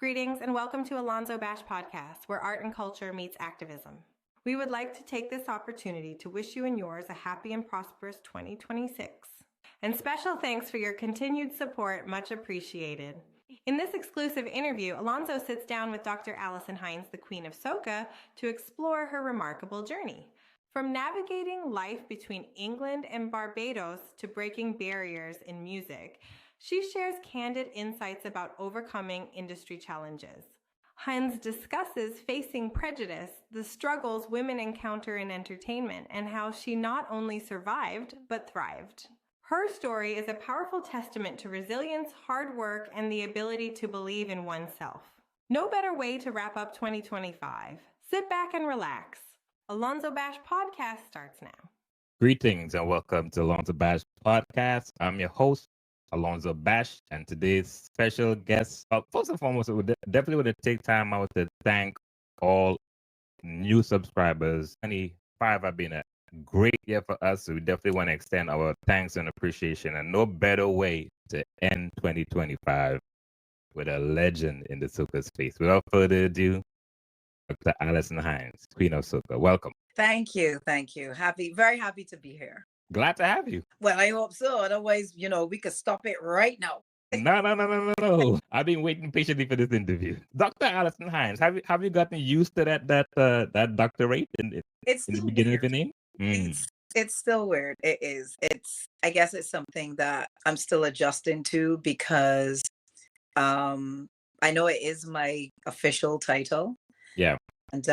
Greetings and welcome to Alonzo Bash Podcast, where art and culture meets activism. We would like to take this opportunity to wish you and yours a happy and prosperous 2026. And special thanks for your continued support, much appreciated. In this exclusive interview, Alonzo sits down with Dr. Alison Hinds, the Queen of Soca, to explore her remarkable journey. From navigating life between England and Barbados to breaking barriers in music, she shares candid insights about overcoming industry challenges. Hinds discusses facing prejudice, the struggles women encounter in entertainment, and how she not only survived, but thrived. Her story is a powerful testament to resilience, hard work, and the ability to believe in oneself. No better way to wrap up 2025. Sit back and relax. Alonzo Bash Podcast starts now. Greetings and welcome to Alonzo Bash Podcast. I'm your host, Alonzo Bash, and today's special guest. First and foremost, we definitely want to take time out to thank all new subscribers. 25 have been a great year for us, so we definitely want to extend our thanks and appreciation. And no better way to end 2025 with a legend in the Soca space. Without further ado, Dr. Alison Hinds, Queen of Soca. Welcome. Thank you. Very happy to be here. Glad to have you. Well, I hope so. Otherwise, we could stop it right now. No. I've been waiting patiently for this interview. Dr. Alison Hinds, have you gotten used to that doctorate in the beginning of the name? It's still weird. It is. I guess it's something that I'm still adjusting to because I know it is my official title. Yeah. And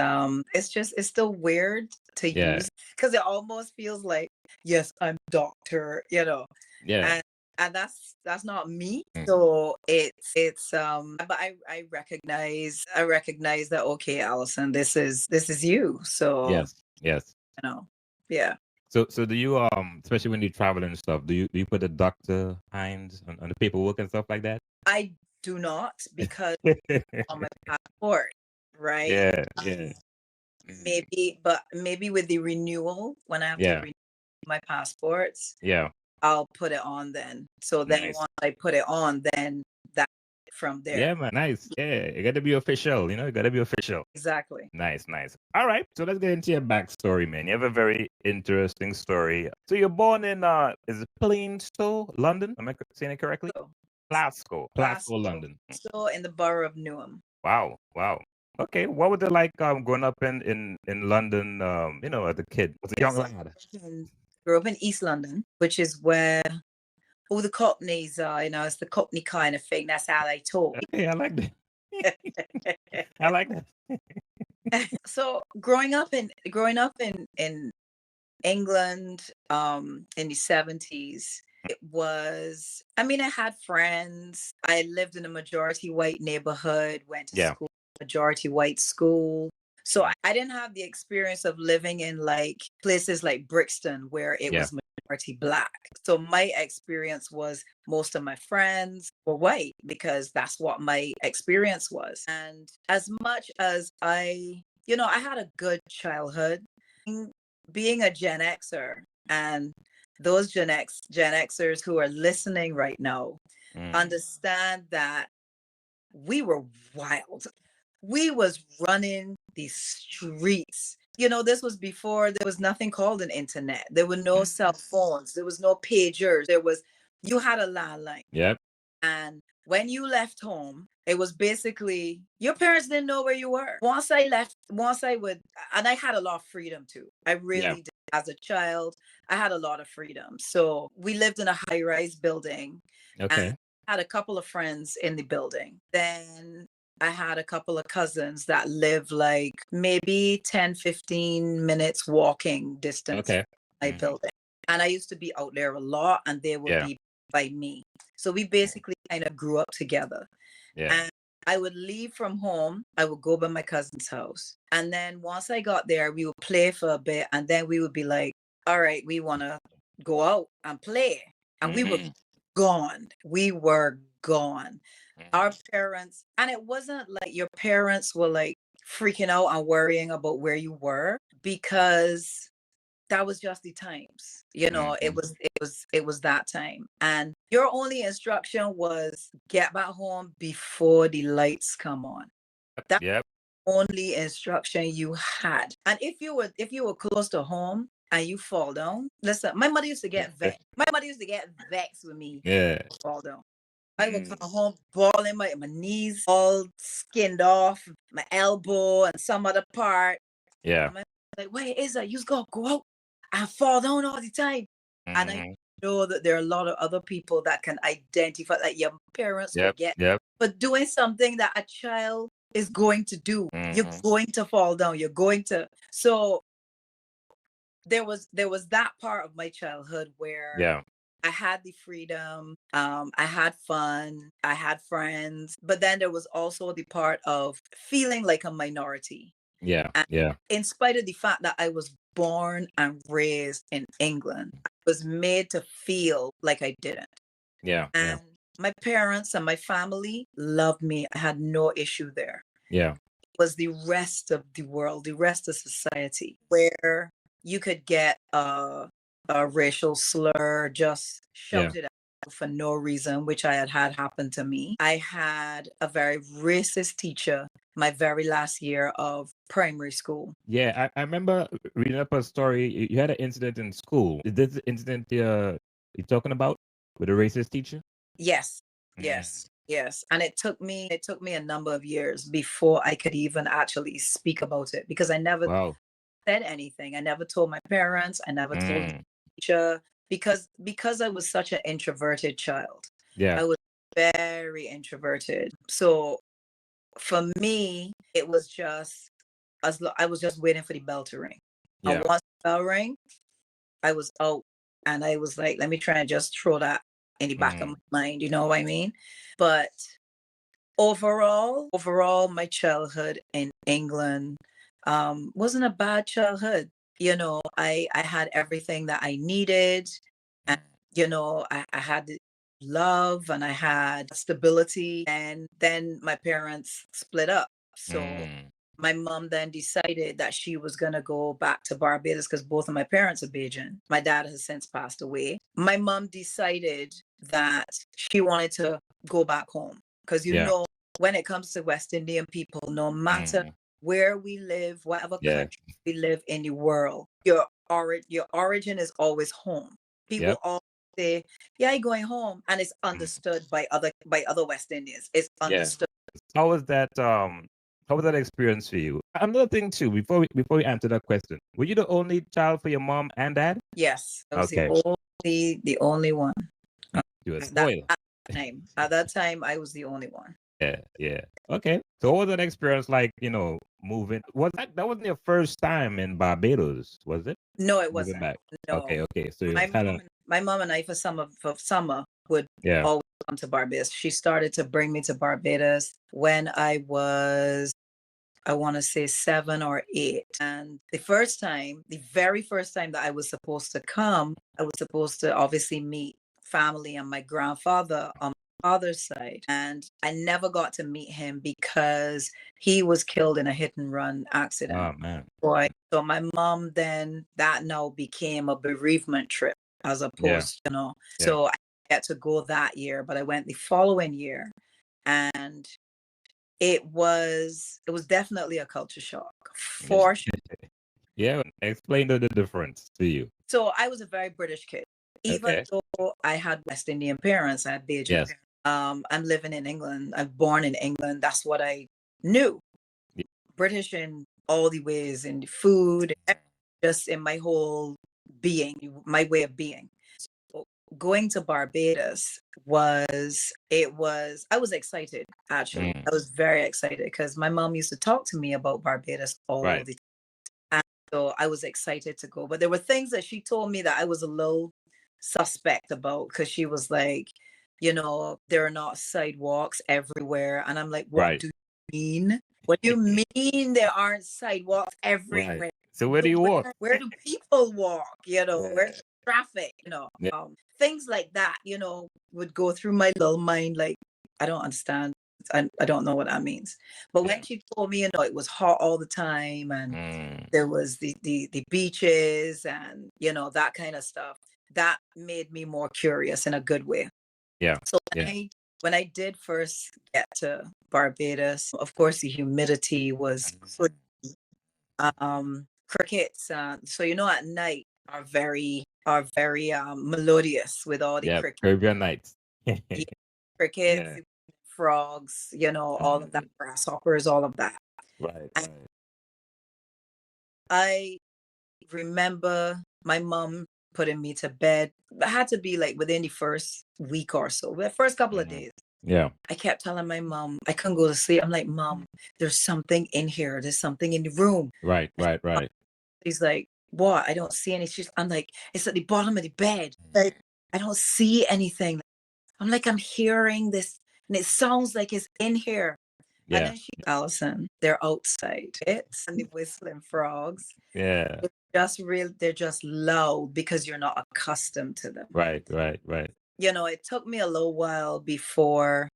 it's still weird to use because it almost feels like, yes, I'm doctor, Yeah. And that's not me. So it's but I recognize that, okay, Alison, this is you. So yes. Yeah. So do you especially when you travel and stuff, do you put the Dr. Hinds on the paperwork and stuff like that? I do not, because on my passport, right? Yeah. Maybe with the renewal, when I have to renew my passports, I'll put it on then. So then once I put it on, then that from there. Yeah, man, nice. Yeah, it got to be official. It got to be official. Exactly. Nice. All right, so let's get into your backstory, man. You have a very interesting story. So you're born in is it Plaistow, London? Am I saying it correctly? Plaistow, London. So in the borough of Newham. Wow. Okay, what was it like growing up in London? As a kid, as a young lad. Grew up in East London, which is where all the Cockneys are. It's the Cockney kind of thing. That's how they talk. Okay, I like that. I like that. So growing up in England, in the 70s, it was. I had friends. I lived in a majority white neighborhood. Went to school, majority white school. So I didn't have the experience of living in like places like Brixton where it was majority black. So my experience was most of my friends were white because that's what my experience was. And as much as I had a good childhood, being a Gen Xer, and those Gen Xers who are listening right now understand that we were wild. We was running these streets. This was before there was nothing called an internet. There were no cell phones. There was no pagers. You had a landline. Yep. And when you left home, it was basically your parents didn't know where you were. Once I and I had a lot of freedom too. I really did. As a child, I had a lot of freedom. So we lived in a high-rise building. Okay. And I had a couple of friends in the building. Then I had a couple of cousins that lived like maybe 10, 15 minutes walking distance from my building. And I used to be out there a lot, and they would be by me. So we basically kind of grew up together. Yeah. And I would leave from home. I would go by my cousin's house. And then once I got there, we would play for a bit. And then we would be like, all right, we want to go out and play. And we were gone. Our parents, and it wasn't like your parents were like freaking out and worrying about where you were, because that was just the times, you know. Mm-hmm. It was that time, and your only instruction was get back home before the lights come on. That's Yep. the only instruction you had. And if you were close to home and you fall down, listen, my mother used to get vexed. My mother used to get vexed with me. Yeah. Fall down. I would come home bawling, my knees all skinned off, my elbow and some other part. Yeah. And my like, wait, is that you just gotta go out and fall down all the time? And I know that there are a lot of other people that can identify, like your parents Yep. forget, Yep. but doing something that a child is going to do, you're going to fall down. You're going to. So there was that part of my childhood where Yeah. I had the freedom, I had fun, I had friends, but then there was also the part of feeling like a minority. Yeah. And Yeah. in spite of the fact that I was born and raised in England, I was made to feel like I didn't. Yeah. And my parents and my family loved me. I had no issue there. Yeah. It was the rest of the world, the rest of society, where you could get a racial slur just shouted at you for no reason, which I had happen to me. I had a very racist teacher my very last year of primary school. Yeah, I remember reading up a story. You had an incident in school. Is this the incident you're talking about with a racist teacher? Yes, yes, yes. And it took me a number of years before I could even actually speak about it, because I never said anything. I never told my parents. I never told the teacher, because I was such an introverted child. Yeah, I was very introverted. So for me, it was just I was just waiting for the bell to ring. Yeah. And once the bell rang, I was out, and I was like, let me try and just throw that in the back of my mind. You know what I mean? But overall, my childhood in England wasn't a bad childhood. You know, I had everything that I needed, and you know, I had love and I had stability. And then my parents split up. So my mom then decided that she was going to go back to Barbados, because both of my parents are Bajan. My dad has since passed away. My mom decided that she wanted to go back home, because you know, when it comes to West Indian people, no matter where we live, whatever country we live in the world, your origin is always home. People all say, yeah, you're going home, and it's understood by other West Indians. It's understood. How was that experience for you? Another thing too, before we answer that question, were you the only child for your mom and dad? Yes, I was the only one. You were spoiled. At that time, I was the only one. Yeah. Okay. So what was that experience like, you know, moving? That wasn't your first time in Barbados, was it? No, it wasn't. Back. No. Okay. So my mom and I for summer would always come to Barbados. She started to bring me to Barbados when I was, I want to say 7 or 8. And the very first time that I was supposed to come, I was supposed to obviously meet family and my grandfather on my father's side. And I never got to meet him because he was killed in a hit and run accident. Oh, man. So my mom then, that now became a bereavement trip as opposed, you know. So I had to go that year, but I went the following year. And it was definitely a culture shock for sure. Yeah, explain the difference to you. So I was a very British kid, even though I had West Indian parents. I had Bajan parents. I'm living in England. I'm born in England. That's what I knew. Yeah. British in all the ways, in the food, just in my whole being, my way of being. So going to Barbados I was excited, actually. I was very excited because my mom used to talk to me about Barbados all the time. And so I was excited to go. But there were things that she told me that I was a little suspect about, because she was like, you know, there are not sidewalks everywhere. And I'm like, what do you mean? What do you mean there aren't sidewalks everywhere? Right. So where do you walk? Where do people walk? You know, where's traffic? You know, things like that, you know, would go through my little mind. Like, I don't understand I don't know what that means. But when she told me, it was hot all the time, and there was the beaches and, that kind of stuff, that made me more curious in a good way. Yeah. So when I did first get to Barbados, of course, the humidity was crickets. So, at night are very melodious with all the crickets. Caribbean nights. Crickets, frogs, all of that, grasshoppers, all of that. Right. I remember my mom putting me to bed. It had to be like within the first week or so, the first couple of days. Yeah. I kept telling my mom, I couldn't go to sleep. I'm like, Mom, there's something in here. There's something in the room. Right. She's like, what? I don't see any. I'm like, it's at the bottom of the bed. Like, I don't see anything. I'm like, I'm hearing this, and it sounds like it's in here. Yeah. And then Alison, they're outside. It's and the whistling frogs. Yeah. They're just loud because you're not accustomed to them. Right. It took me a little while before,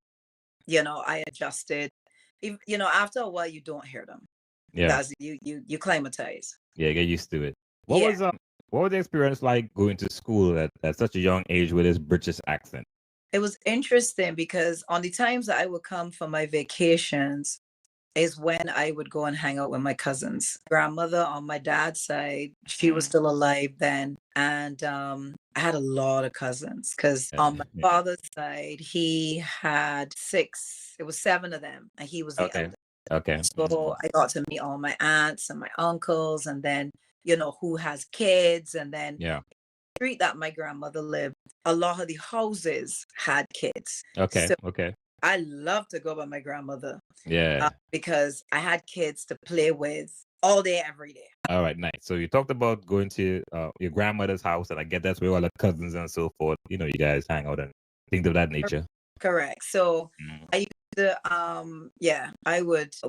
I adjusted. After a while, you don't hear them. Yeah. That's, you climatize. Yeah, get used to it. What was the experience like going to school at such a young age with this British accent? It was interesting because on the times that I would come for my vacations is when I would go and hang out with my cousins. Grandmother on my dad's side, she was still alive then. And I had a lot of cousins because on my father's side, he had 6. It was 7 of them. And he was the eldest. Okay. So I got to meet all my aunts and my uncles, and then, who has kids. And then the street that my grandmother lived, a lot of the houses had kids. Okay. So okay. I love to go by my grandmother. Yeah. Because I had kids to play with all day, every day. All right, nice. So you talked about going to your grandmother's house, and I get that's where all the cousins and so forth, you guys hang out and things of that nature. Correct. So I used to,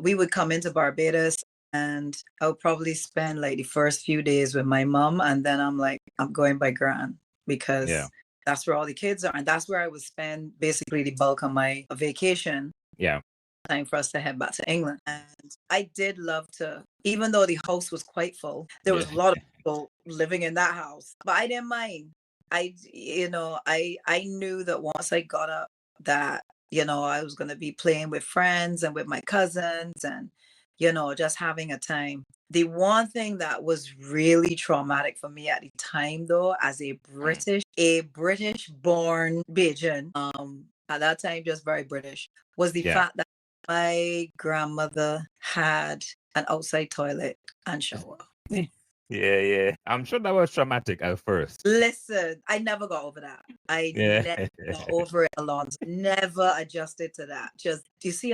we would come into Barbados, and I would probably spend like the first few days with my mom, and then I'm like, I'm going by gran because that's where all the kids are, and that's where I would spend basically the bulk of my vacation. Yeah. Time for us to head back to England. And I did love to, even though the house was quite full, there was a lot of people living in that house, but I didn't mind. I knew that once I got up that, I was going to be playing with friends and with my cousins and, just having a time. The one thing that was really traumatic for me at the time, though, as a British born Bajan, at that time, just very British, was the fact that my grandmother had an outside toilet and shower. Yeah. I'm sure that was traumatic at first. Listen, I never got over that. I never got over it, Alonzo. Never adjusted to that. Just, do you see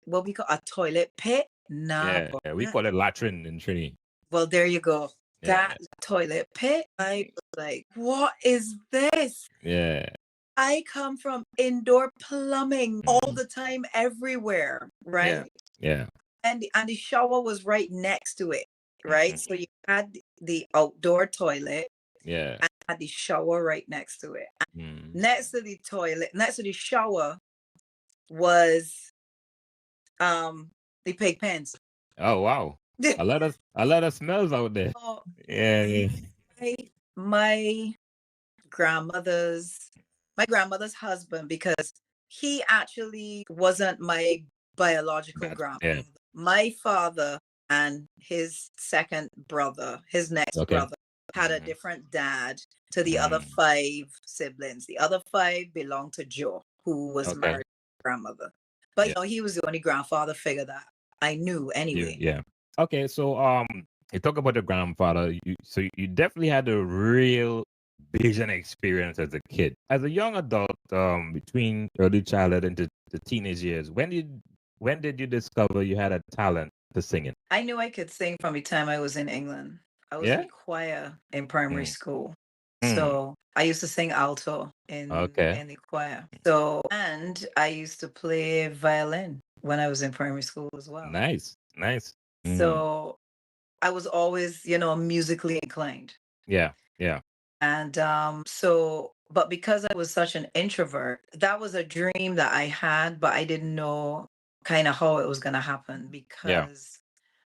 what we call a toilet pit? No. Yeah, we call it latrine in Trinity. Well, there you go. That toilet pit, I was like, what is this? Yeah. I come from indoor plumbing all the time, everywhere, right? Yeah. And the shower was right next to it, right? So you had the outdoor toilet, and had the shower right next to it. Next to the toilet, next to the shower, was the pig pens. Oh wow! a lot of smells out there. Oh, yeah. My grandmother's husband, because he actually wasn't my biological grandfather. My father and his second brother, his next brother, had a different dad to the other 5 siblings. The other 5 belonged to Joe, who was married to grandmother. But he was the only grandfather figure that I knew anyway. Yeah. Okay, so you talk about your grandfather. So you definitely had a real Bajan experience as a kid. As a young adult, between early childhood into the teenage years, when did you discover you had a talent to singing? I knew I could sing from the time I was in England. I was in choir in primary school. So I used to sing alto in the choir. So, and I used to play violin when I was in primary school as well. Nice. So I was always, musically inclined. Yeah. And so but because I was such an introvert, that was a dream that I had, but I didn't know kind of how it was going to happen Yeah.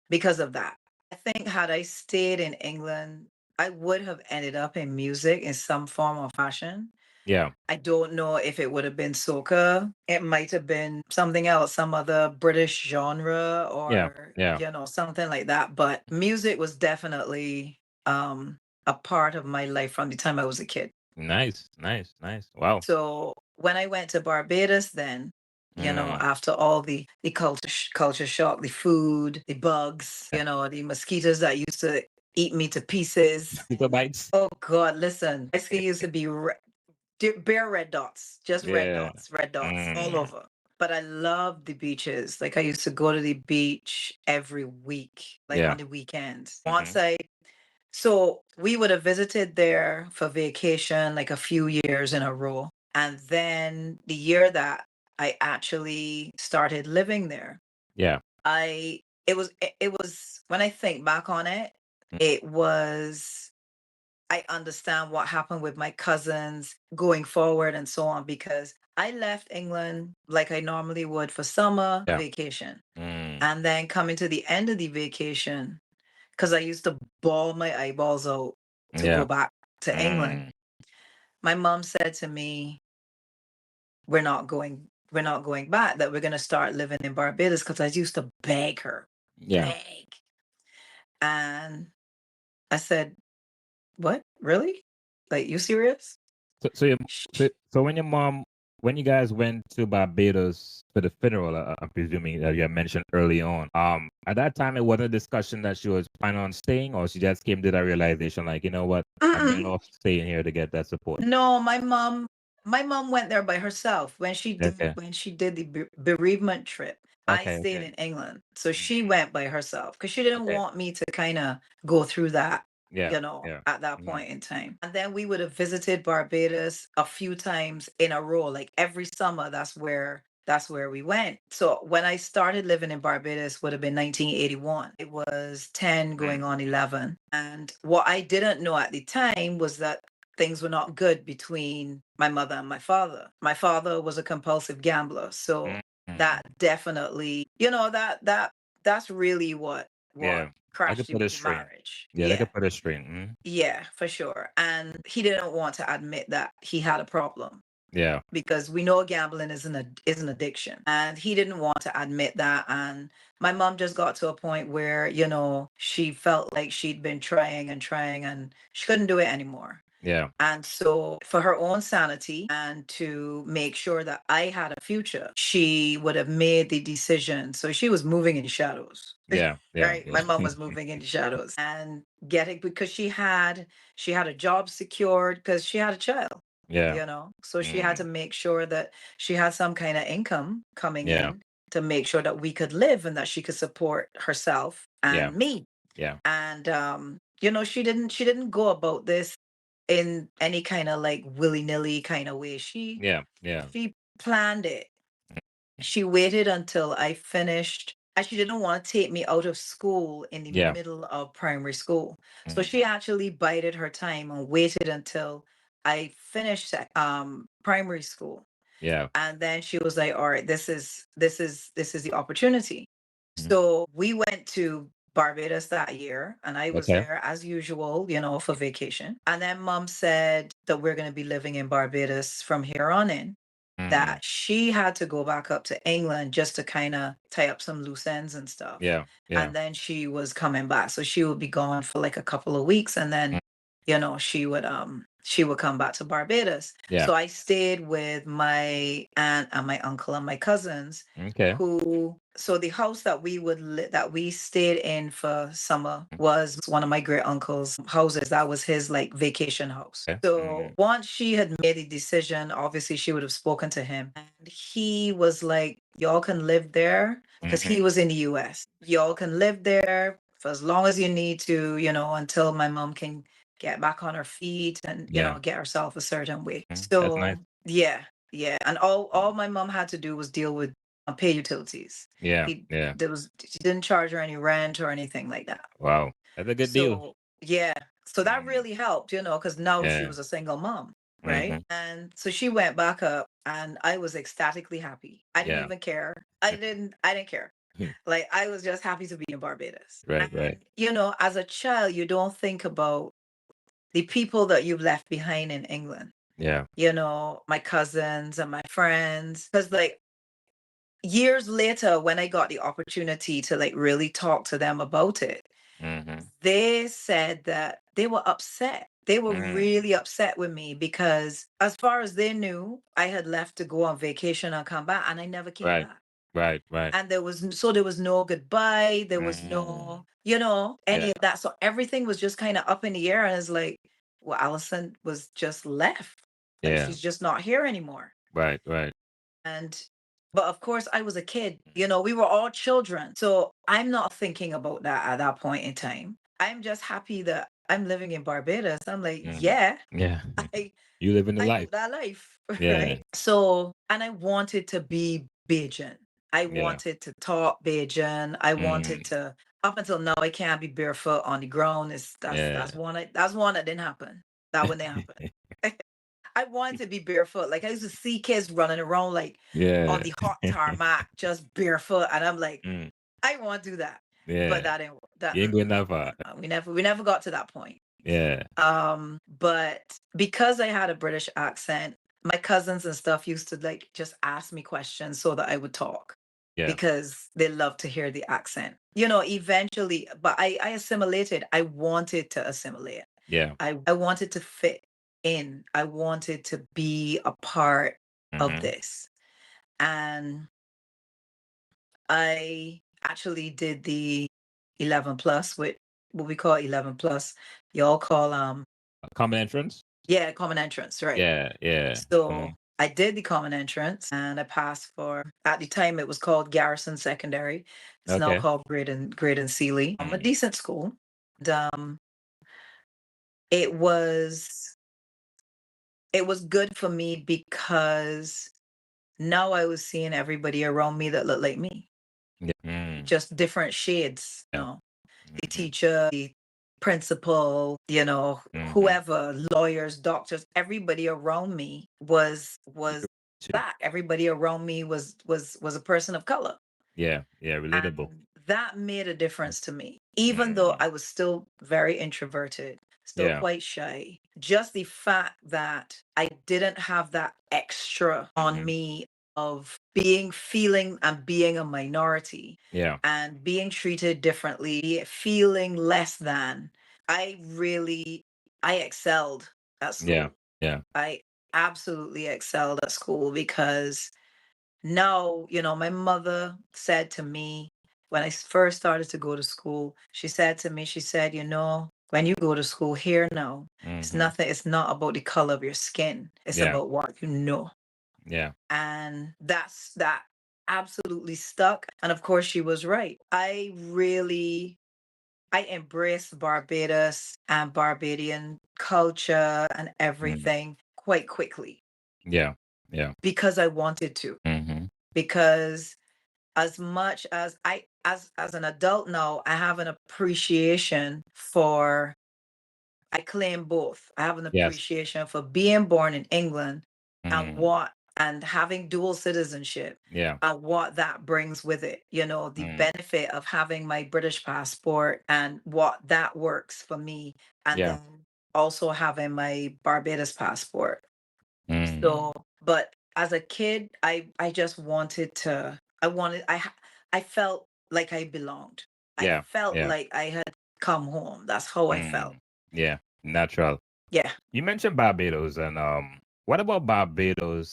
because of that. I think had I stayed in England, I would have ended up in music in some form or fashion. Yeah. I don't know if it would have been soca. It might have been something else, some other British genre Yeah. or, Yeah. something like that. But music was definitely a part of my life from the time I was a kid. Nice. Nice. Nice. Wow. So when I went to Barbados, then, after all the culture shock, the food, the bugs, the mosquitoes that used to eat me to pieces. Mosquito bites. Oh God, listen, my skin used to be bare red dots, just red dots all over. But I loved the beaches. Like I used to go to the beach every week, like on the weekends. So we would have visited there for vacation like a few years in a row. And then the year that I actually started living there, Yeah. it was when I think back on it, it was I understand what happened with my cousins going forward and so on because I left England like I normally would for summer vacation. And then coming to the end of the vacation, because I used to bawl my eyeballs out to go back to England. My mom said to me, we're not going back, that we're going to start living in Barbados, because I used to beg her. Beg. And I said, what? Really? Like, you serious? So when you guys went to Barbados for the funeral, I'm presuming that you had mentioned early on. At that time, it wasn't a discussion that she was planning on staying, or she just came to that realization, like, you know what, I'm better off staying here to get that support. No, my mom went there by herself when she did the bereavement trip. I stayed in England, so she went by herself because she didn't want me to kind of go through that. At that point in time. And then we would have visited Barbados a few times in a row, like every summer. That's where we went. So when I started living in Barbados would have been 1981. It was 10 going on 11. And what I didn't know at the time was that things were not good between my mother and my father. My father was a compulsive gambler. So that definitely, that's really what crashed the marriage. They could put a strain. Yeah, for sure. And he didn't want to admit that he had a problem. Yeah. Because we know gambling is an addiction. And he didn't want to admit that. And my mom just got to a point where, she felt like she'd been trying and she couldn't do it anymore. Yeah. And so for her own sanity and to make sure that I had a future, she would have made the decision. So she was moving in shadows. Yeah. Right. My mom was moving in shadows and because she had a job secured because she had a child. Yeah. So she had to make sure that she had some kind of income coming in to make sure that we could live and that she could support herself and me. Yeah. And she didn't go about this in any kind of like willy-nilly kind of way. She planned it. She waited until I finished. And she didn't want to take me out of school in the middle of primary school. So she actually bided her time and waited until I finished primary school. Yeah. And then she was like, all right, this is the opportunity. So we went to Barbados that year, and I was there as usual, for vacation. And then mom said that we're going to be living in Barbados from here on in, that she had to go back up to England just to kind of tie up some loose ends and stuff. Yeah. And then she was coming back. So she would be gone for like a couple of weeks, and then, she would come back to Barbados. Yeah. So I stayed with my aunt and my uncle and my cousins, so the house that we stayed in for summer was one of my great uncle's houses. That was his like vacation house. So once she had made the decision, obviously she would have spoken to him, and he was like, y'all can live there, because he was in the US. Y'all can live there for as long as you need to, until my mom can get back on her feet and get herself a certain way. So nice. Yeah. And all my mom had to do was deal with pay utilities. She didn't charge her any rent or anything like that. Wow, that's a good deal. Yeah. So that really helped, because now she was a single mom. right? And so she went back up, and I was ecstatically happy. I didn't even care. I didn't care. Like, I was just happy to be in Barbados. Right. You know, as a child, you don't think about the people that you've left behind in England. Yeah. You know, my cousins and my friends. Because, like, years later, when I got the opportunity to, like, really talk to them about it, they said that they were upset. They were really upset with me because, as far as they knew, I had left to go on vacation and come back, and I never came back. Right. And there was no goodbye. There was no, you know, any of that. So everything was just kind of up in the air. And it's like, well, Alison was just left. Like, she's just not here anymore. Right. And, but of course, I was a kid. You know, we were all children. So I'm not thinking about that at that point in time. I'm just happy that I'm living in Barbados. I'm like, yeah. You live in the I life. live that life, Yeah. right? So, and I wanted to be Bajan. I wanted to talk Bajan. I wanted to. Up until now, I can't be barefoot on the ground. That's one that didn't happen. That one didn't happen. I wanted to be barefoot. Like, I used to see kids running around like on the hot tarmac, just barefoot, and I'm like, I want to do that. Yeah. But that ain't that. You ain't going that far. We never got to that point. Yeah. But because I had a British accent, my cousins and stuff used to, like, just ask me questions so that I would talk. Yeah. Because they love to hear the accent. You know, eventually, but I assimilated. I wanted to assimilate. Yeah. I wanted to fit in. I wanted to be a part of this. And I actually did the 11 plus, with what we call 11 plus. Y'all call common entrance? Yeah, common entrance, right. Yeah. So I did the common entrance, and I passed for, at the time it was called Garrison Secondary. It's now called Graydon Sealy. A decent school. And, it was good for me because now I was seeing everybody around me that looked like me. Just different shades, you know. The teacher, the principal, you know, whoever, lawyers, doctors, everybody around me was black. Everybody around me was a person of color. Yeah, relatable. And that made a difference to me, even though I was still very introverted, still quite shy. Just the fact that I didn't have that extra on me of feeling and being a minority, and being treated differently, feeling less than. I excelled at school. Yeah. I absolutely excelled at school because now, you know, my mother said to me when I first started to go to school, she said to me, you know, when you go to school here now, it's not about the color of your skin. It's about what you know. Yeah. And that absolutely stuck. And of course, she was right. I embraced Barbados and Barbadian culture and everything quite quickly. Yeah. Because I wanted to. Because as much as as an adult now, I have an appreciation for, I claim both. I have an appreciation for being born in England and having dual citizenship, and what that brings with it. You know, the benefit of having my British passport and what that works for me, and then also having my Barbados passport. So, but as a kid, I just wanted to. I felt like I belonged. I felt like I had come home. That's how I felt. Yeah, natural. Yeah. You mentioned Barbados, and what about Barbados?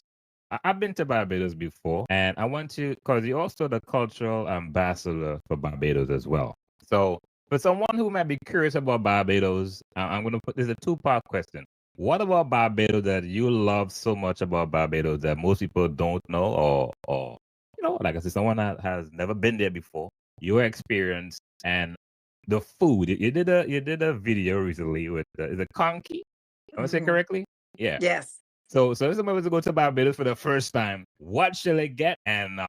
I've been to Barbados before, and I want to, because you're also the cultural ambassador for Barbados as well. So, for someone who might be curious about Barbados, I'm going to put this a two-part question. What about Barbados that you love so much about Barbados that most people don't know, or you know, like I said, someone that has never been there before, your experience and the food. You did a video recently with is it conky? Am I saying correctly? Yeah. Yes. So if somebody was to go to Barbados for the first time, what should they get? And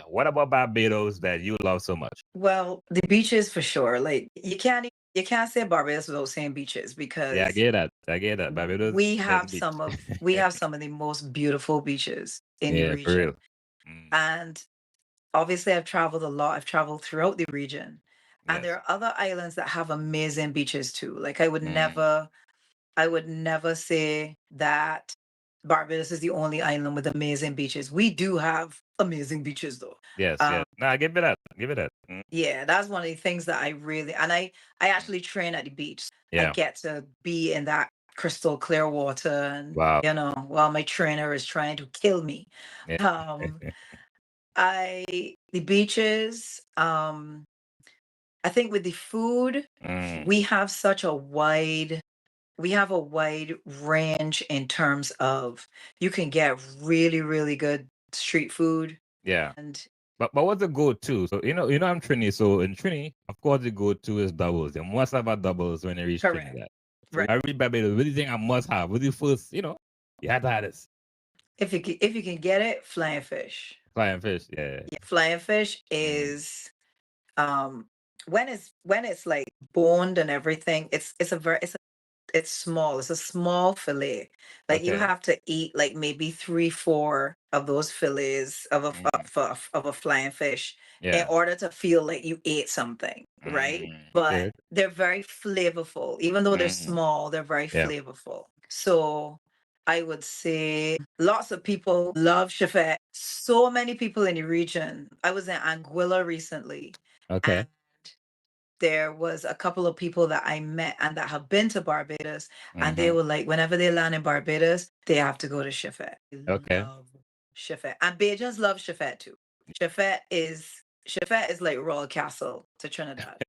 what about Barbados that you love so much? Well, the beaches for sure. Like, you can't you can't say Barbados without saying beaches Yeah, because I get that. Barbados we has have beach. some of the most beautiful beaches in the Yeah, for real. region. And obviously I've traveled a lot. I've traveled throughout the region. And Yes. there are other islands that have amazing beaches too. Like I would never say that Barbados is the only island with amazing beaches. We do have amazing beaches though. Yes, yes. No, I give it that. Give it that. Yeah, that's one of the things that I really, and I actually train at the beach. I Yeah. get to be in that crystal clear water, and Wow. while my trainer is trying to kill me. Yeah. Um, the beaches, I think with the food, we have such a wide range in terms of you can get really, really good street food. Yeah. And But what's the go-to? So I'm Trini. So in Trini, of course, the go-to is doubles. You must have a doubles when you reach correct. Trinidad. So Right. I read Barbados. What do you think I must have? What do you first? You had to have this. If you can get it, flying fish. Flying fish. Yeah. Flying fish is when it's like boned and everything, it's small. It's a small fillet. Like you Okay. have to eat like maybe 3-4 of those fillets of a flying fish in Yeah. order to feel like you ate something, right? But Okay. they're very flavorful. Even though they're small, they're very Yeah. flavorful. So I would say lots of people love chifet. So many people in the region. I was in Anguilla recently. Okay. And there was a couple of people that I met and that have been to Barbados, and they were like, whenever they land in Barbados, they have to go to Chifet. Okay. Love Chifet. And Bajans love Chifet too. Chifet is like Royal Castle to Trinidad.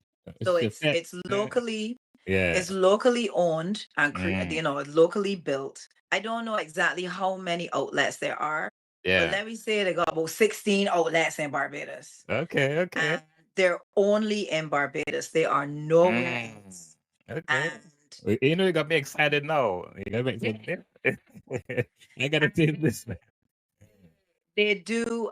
So it's locally it's locally owned and it's locally built. I don't know exactly how many outlets there are, but Yeah. let me say they got about 16 outlets in Barbados. Okay. Okay. And they're only in Barbados. They are nowhere else. Okay. And You got me excited now. You got me excited. I gotta taste this. they do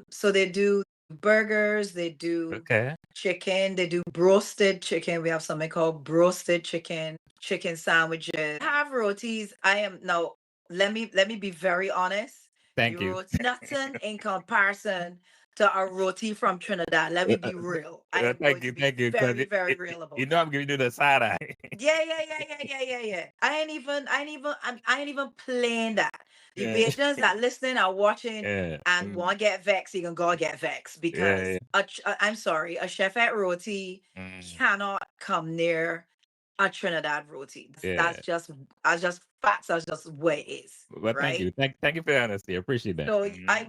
so they do burgers, they do Okay. chicken, they do broasted chicken. We have something called broasted chicken sandwiches. I have rotis. I am now let me be very honest. Thank you. Nothing in comparison to a roti from Trinidad. Let me be real. I am going to be very, very real about it. I'm giving you the side eye. Yeah. I ain't even playing that. The Bajans that listening are watching and want to get vexed, you can go get vexed because I'm sorry, a chef at roti cannot come near a Trinidad roti. That's just facts. That's just what it is. But right? thank you. Thank you for your honesty. I appreciate that. So I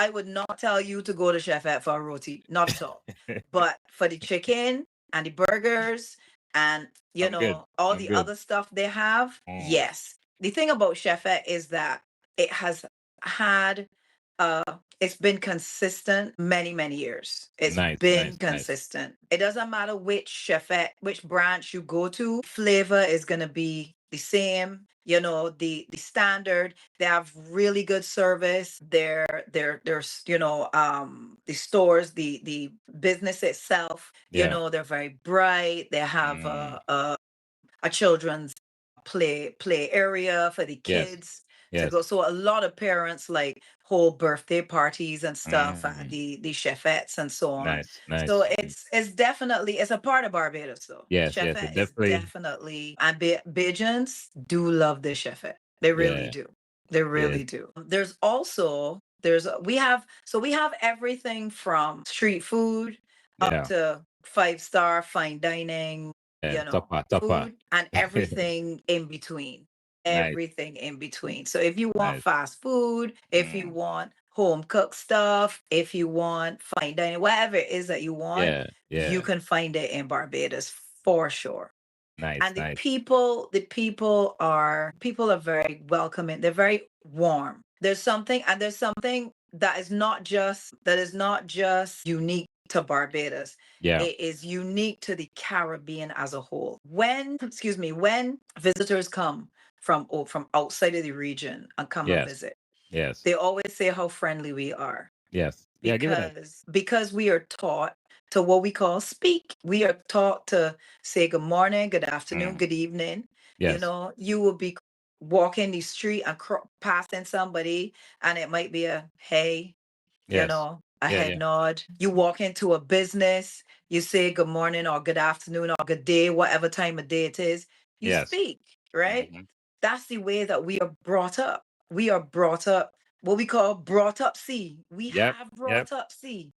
would not tell you to go to Chef at for a roti, not at all. But for the chicken and the burgers and I'm good. all I'm the good. other stuff they have, yes. The thing about Chef at is that it has had it's been consistent many years. It's been consistent. It doesn't matter which which branch you go to, flavor is gonna be the same. The standard. They have really good service. There's the stores, the business itself. They're very bright. They have a children's play area for the kids to go. So a lot of parents like hold birthday parties and stuff at the chevettes and so on. Nice. So it's definitely it's a part of Barbados though. Yes, Chevette is definitely. definitely, and Bajans do love the chevette. They really do. They really do. There's also we have everything from street food up to 5-star fine dining, Topper. food and everything in between. Everything in between. So if you want fast food, if you want home cooked stuff, if you want fine dining, whatever it is that you want, you can find it in Barbados for sure. And the people are very welcoming. They're very warm. There's something that is not just unique to Barbados. It is unique to the Caribbean as a whole. When visitors come from outside of the region and come and visit, they always say how friendly we are. Yes. Yeah, give it because we are taught to what we call speak. We are taught to say good morning, good afternoon, good evening. You Yes. know, you will be walking the street and passing somebody, and it might be a hey, you Yes. know, a Yeah. head Yeah. nod. You walk into a business, you say good morning or good afternoon or good day, whatever time of day it is, you Yes. speak, right? Hmm. That's the way that we are brought up. We are brought up, what we call brought up see. We Yep. have Yep. brought up see.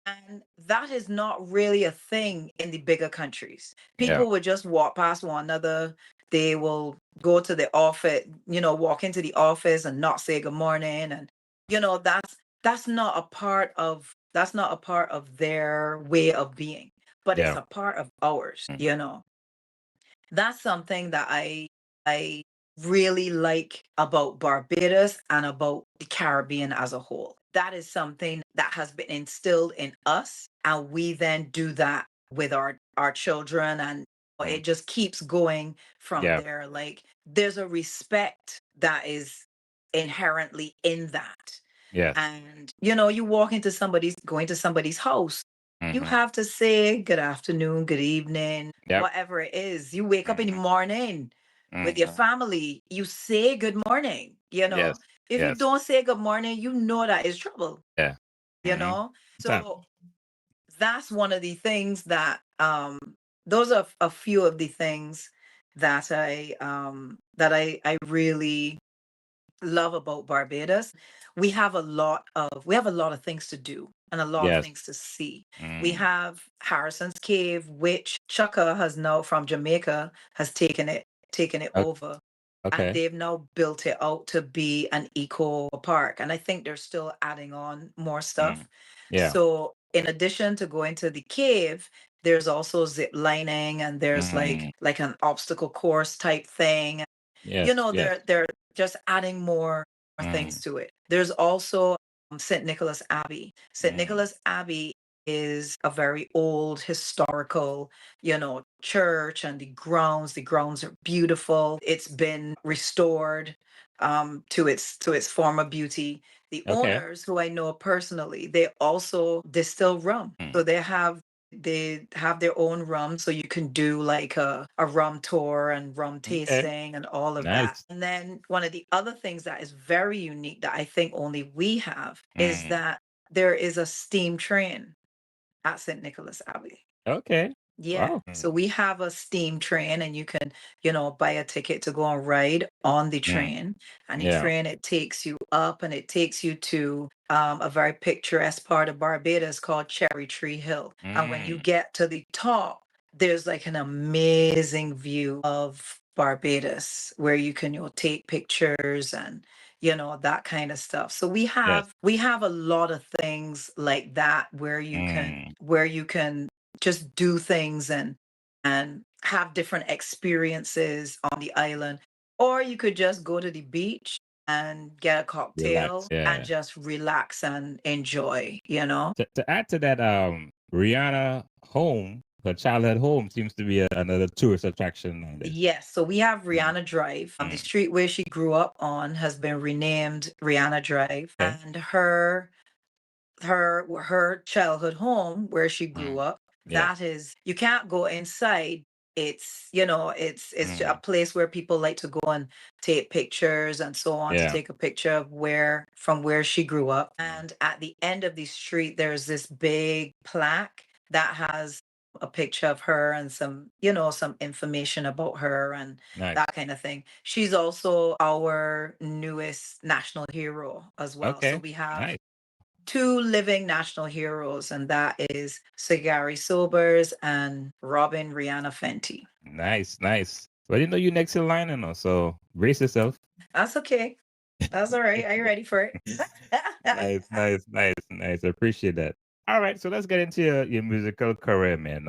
And that is not really a thing in the bigger countries. Yeah. People would just walk past one another. They will go to the office, you know, walk into the office and not say good morning. And, you know, that's not a part of their way of being, but it's Yeah. a part of ours, Mm. you know. That's something that I really like about Barbados and about the Caribbean as a whole. That is something that has been instilled in us, and we then do that with our children, and Mm. it just keeps going from Yeah. there. Like there's a respect that is inherently in that. Yes. And you know, you walk into going to somebody's house, you Hmm. have to say good afternoon, good evening, Yep. whatever it is. You wake up in the Hmm. morning with your Hmm. family, you say good morning, you know. Yes. If you Yes. don't say good morning, you know that is trouble, Yeah. you Hmm. know. Time. So that's one of the things that those are a few of the things that I really love about Barbados. We have a lot of things to do and a lot of Yes. things to see. We Mm. have Harrison's Cave, which Chaka has now from Jamaica has taken it O- over. And Okay. they've now built it out to be an eco park. And I think they're still adding on more Mm. stuff. Yeah. So in addition to going to the cave, there's also zip lining, and there's Mm. like an obstacle course type thing. You Yes. know, Yes. they're just adding more things Mm. to it. There's also St. Nicholas Abbey. St. Mm. Nicholas Abbey is a very old historical, you know, church, and the grounds are beautiful. It's been restored to its former beauty. The Okay. owners, who I know personally, they also distill rum. Mm. So they have their own rum, so you can do like a rum tour and rum Okay. tasting and all of that. Nice. And then one of the other things that is very unique that I think only we have is Mm. that there is a steam train at St. Nicholas Abbey. Okay. Yeah. Wow. So we have a steam train, and you can, buy a ticket to go and ride on the Mm. train. And the Yeah. train, it takes you up, and it takes you to a very picturesque part of Barbados called Cherry Tree Hill. And when you Mm. get to the top, there's like an amazing view of Barbados where you can, take pictures and that kind of stuff. So we Yes. have we have a lot of things like that Mm. where you can just do things and have different experiences on the island, or you could just go to the beach and get a Relax. cocktail and Yeah. just relax and enjoy. To add to that, Rihanna home, her childhood home, seems to be another tourist attraction nowadays. Yes, so we have Mm. Rihanna Drive. The Mm. street where she grew up on has been renamed Rihanna Drive, Okay. and her childhood home where she grew Mm. up, Yes. that is, you can't go inside. It's a Mm. place where people like to go and take pictures and so on, to Yeah. take a picture of where she grew up. Mm. And at the end of the street there's this big plaque that has a picture of her and some information about her and Nice. that kind of thing. She's also our newest national hero as well. So Okay. we have Nice. two living national heroes, and that is Sagari Sobers and Robin Rihanna Fenty. Nice. Nice. Well, I didn't know you next in line, and so brace yourself. That's okay. That's all right. Are you ready for it? Nice. Nice. Nice. Nice. I appreciate that. All right, so let's get into your musical career, man.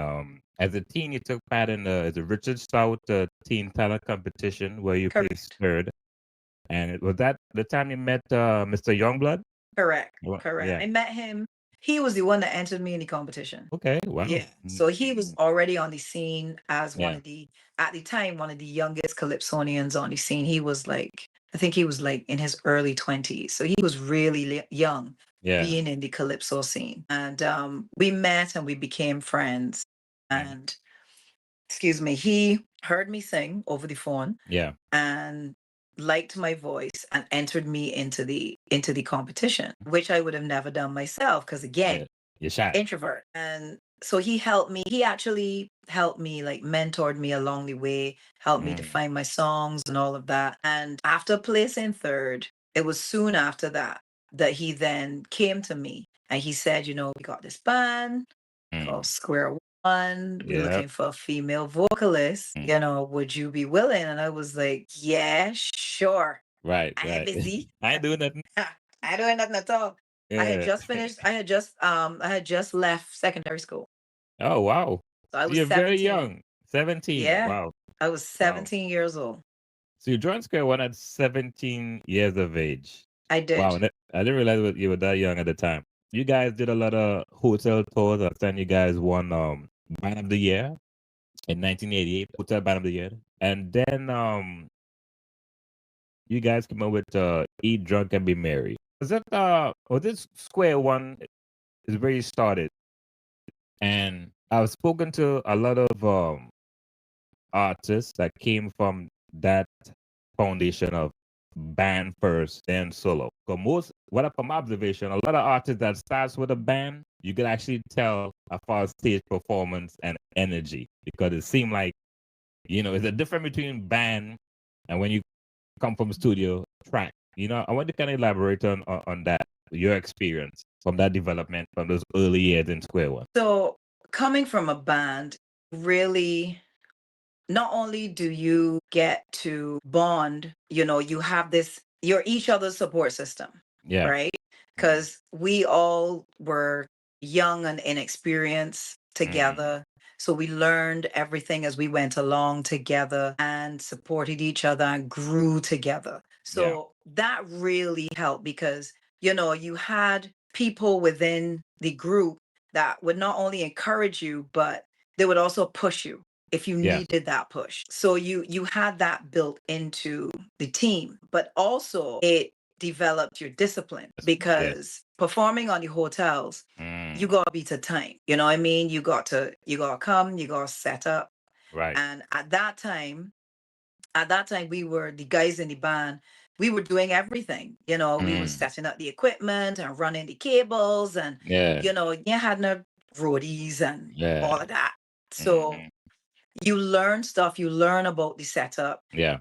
As a teen, you took part in the Richard Stout Teen Talent Competition where you placed Correct. third. And was that the time you met Mr. Youngblood? Correct. Well, Correct. yeah. I met him. He was the one that entered me in the competition. Okay. Wow. Yeah. So he was already on the scene as Yeah. at the time, one of the youngest Calypsonians on the scene. He was like, I think he was like in his early 20s. So he was really young. being in the calypso scene. And we met and we became friends. And excuse me, he heard me sing over the phone. Yeah. And liked my voice and entered me into the competition, which I would have never done myself because again, you're shy. Introvert. And so he helped me. He actually helped me, like mentored me along the way, helped me to find my songs and all of that. And after placing third, it was soon after that he then came to me and he said, you know, we got this band called Square One. We're looking for a female vocalist. You know, would you be willing? And I was like, yeah, sure. Right. I ain't busy. I ain't doing nothing. I ain't doing nothing at all. I had just finished. I had just left secondary school. Oh wow! So I was You're 17. very young. 17. Yeah. Wow. I was 17 years old. So you joined Square One at 17 years of age. I did. Wow. I didn't realize you were that young at the time. You guys did a lot of hotel tours. I understand you guys won Band of the Year in 1988, Hotel Band of the Year, and then you guys came up with Eat Drunk and Be Merry. Was this Square One is where you started? And I've spoken to a lot of artists that came from that foundation of band first, then solo. So from my observation, a lot of artists that starts with a band, you can actually tell as far as stage performance and energy, because it seemed like, you know, it's a difference between band and when you come from a studio track. You know, I want to kind of elaborate on that, your experience from that development from those early years in Square One. So coming from a band, really, not only do you get to bond, you know, you have you're each other's support system. Yeah. Right? Because we all were young and inexperienced together. So we learned everything as we went along together and supported each other and grew together. So that really helped because, you know, you had people within the group that would not only encourage you, but they would also push you if you needed that push. So you had that built into the team, but also it developed your discipline because performing on the hotels, you gotta be to time. You know what I mean? You gotta come, you gotta set up. Right. And at that time, we were the guys in the band. We were doing everything. You know, we were setting up the equipment and running the cables, and you know, you had no roadies and all of that. So you learn stuff. You learn about the setup. Yeah.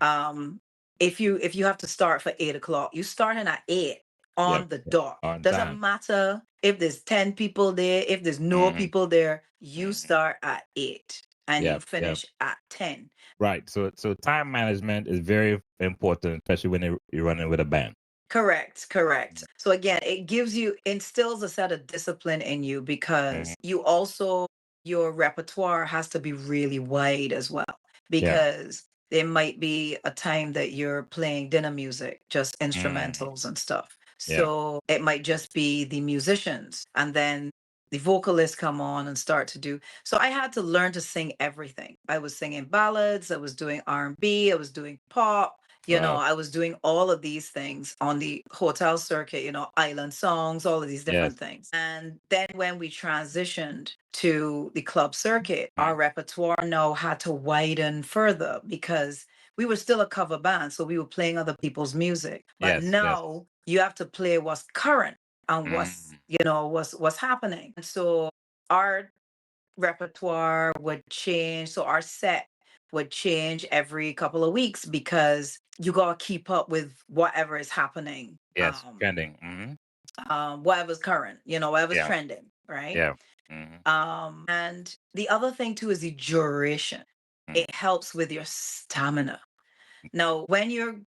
If you have to start for 8 o'clock, you starting at 8 on the dot. Doesn't matter if there's 10 people there, if there's no people there, you start at 8 and you finish at 10. Right. So time management is very important, especially when you're running with a band. Correct. So again, it instills a set of discipline in you because you also, your repertoire has to be really wide as well, because there might be a time that you're playing dinner music, just instrumentals and stuff. So it might just be the musicians, and then the vocalists come on and start to do. So I had to learn to sing everything. I was singing ballads, I was doing R&B, I was doing pop. You know, I was doing all of these things on the hotel circuit, you know, island songs, all of these different things. And then when we transitioned to the club circuit, our repertoire now had to widen further because we were still a cover band. So we were playing other people's music. But now you have to play what's current and what's happening. And so our repertoire would change. So our set would change every couple of weeks because you gotta keep up with whatever is happening. Trending. Whatever's current, you know, whatever's trending, right? Yeah. And the other thing too is the duration. It helps with your stamina. Now, when you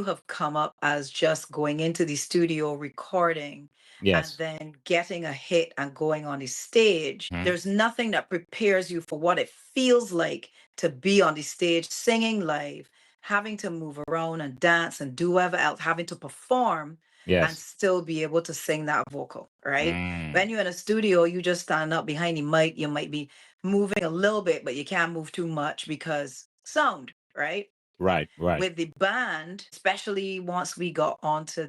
have come up as just going into the studio recording and then getting a hit and going on the stage, there's nothing that prepares you for what it feels like to be on the stage singing live, having to move around and dance and do whatever else, having to perform and still be able to sing that vocal, right? When you're in a studio, you just stand up behind the mic, you might be moving a little bit, but you can't move too much because sound, right? Right. With the band, especially once we got onto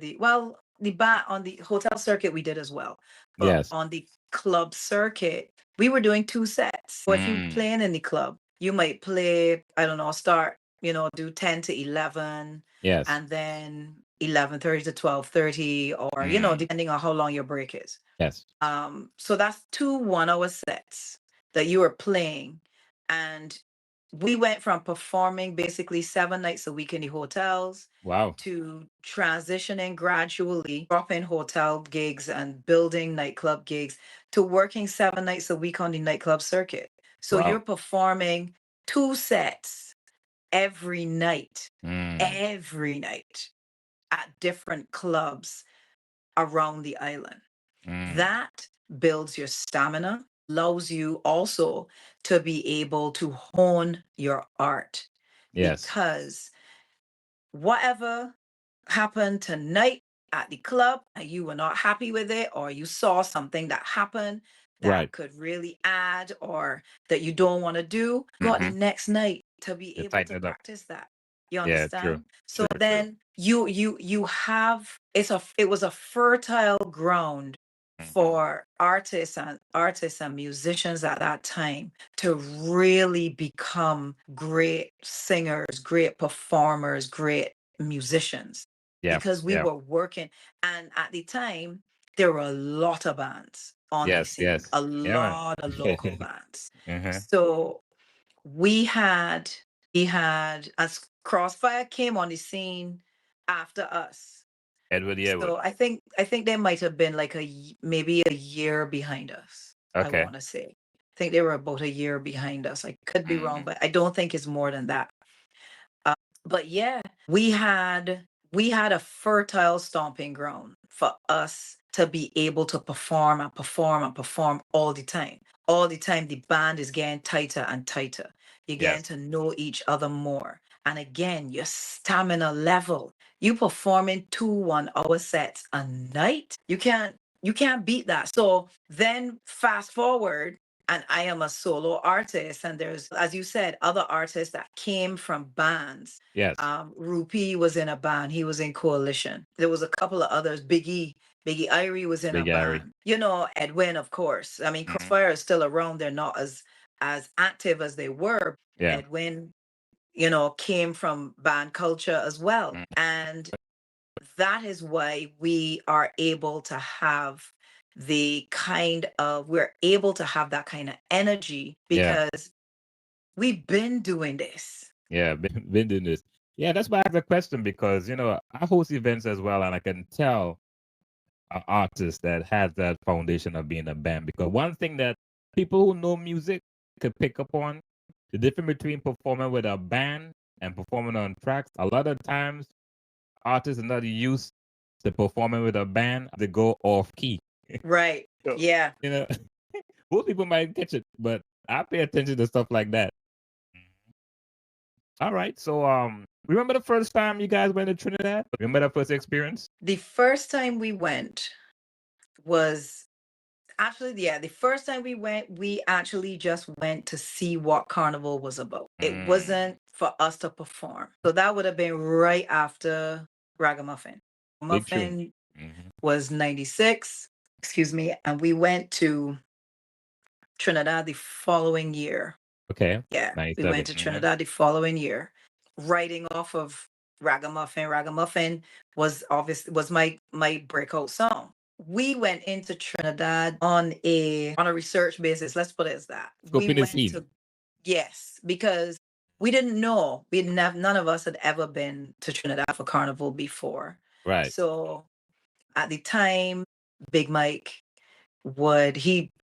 the bar on the hotel circuit we did as well. But Yes. on the club circuit, we were doing 2 sets. So if you playing in the club, you might play, I don't know, start, do 10 to 11, Yes. and then 11:30 to 12:30, or depending on how long your break is. Yes. So that's 2 1-hour sets that you are playing. And we went from performing basically 7 nights a week in the hotels Wow. to transitioning gradually, dropping hotel gigs and building nightclub gigs, to working 7 nights a week on the nightclub circuit. So Wow. you're performing 2 sets every night at different clubs around the island. That builds your stamina, allows you also to be able to hone your art. Yes. Because whatever happened tonight at the club and you were not happy with it, or you saw something that happened that Right. could really add, or that you don't want to do, got the next night to be You able tighten to it up. practice that. You Yeah, true. understand? So True. then you have, it was a fertile ground for artists and musicians at that time to really become great singers, great performers, great musicians, Yeah. because we Yeah. were working. And at the time, there were a lot of bands on the Yes. scene, Yes. a Yeah, man. lot of local bands. Uh-huh. So we had as Crossfire came on the scene after us. Edward Yearwood. So I think they might have been like maybe a year behind us. I Okay. want to say. I think they were about a year behind us. I could be wrong, but I don't think it's more than that. But yeah, we had a fertile stomping ground for us to be able to perform and perform and perform all the time. All the time, the band is getting tighter and tighter. You're getting Yes. to know each other more. And again, your stamina level. You performing 2 1-hour sets a night. You can't beat that. So then fast forward, and I am a solo artist, and there's, as you said, other artists that came from bands. Yes. Rupi was in a band. He was in Coalition. There was a couple of others. Biggie Irie was in Big a Gary. band. Edwin, of course. I mean, Crossfire is still around. They're not as active as they were. Yeah. Edwin, came from band culture as well. And that is why we are able to have we're able to have that kind of energy, because we've been doing this. Yeah, been doing this. Yeah, that's why I have a question, because I host events as well, and I can tell an artist that has that foundation of being a band. Because one thing that people who know music could pick up on, the difference between performing with a band and performing on tracks. A lot of times, artists are not used to performing with a band. They go off key. Right. So, Yeah. most people might catch it, but I pay attention to stuff like that. All right. So, remember the first time you guys went to Trinidad? Remember that first experience? The first time we went was actually, the first time we actually just went to see what Carnival was about. It wasn't for us to perform. So that would have been right after Ragamuffin. Big tune. Muffin was 96, excuse me, and we went to Trinidad the following year. Okay. Yeah, we 97. went to Trinidad the following year, writing off of Ragamuffin. Ragamuffin was my breakout song. We went into Trinidad on a research basis. Let's put it as that. We Scoping the went scene. to, yes, because we didn't know. None of us had ever been to Trinidad for Carnival before. Right. So at the time, Big Mike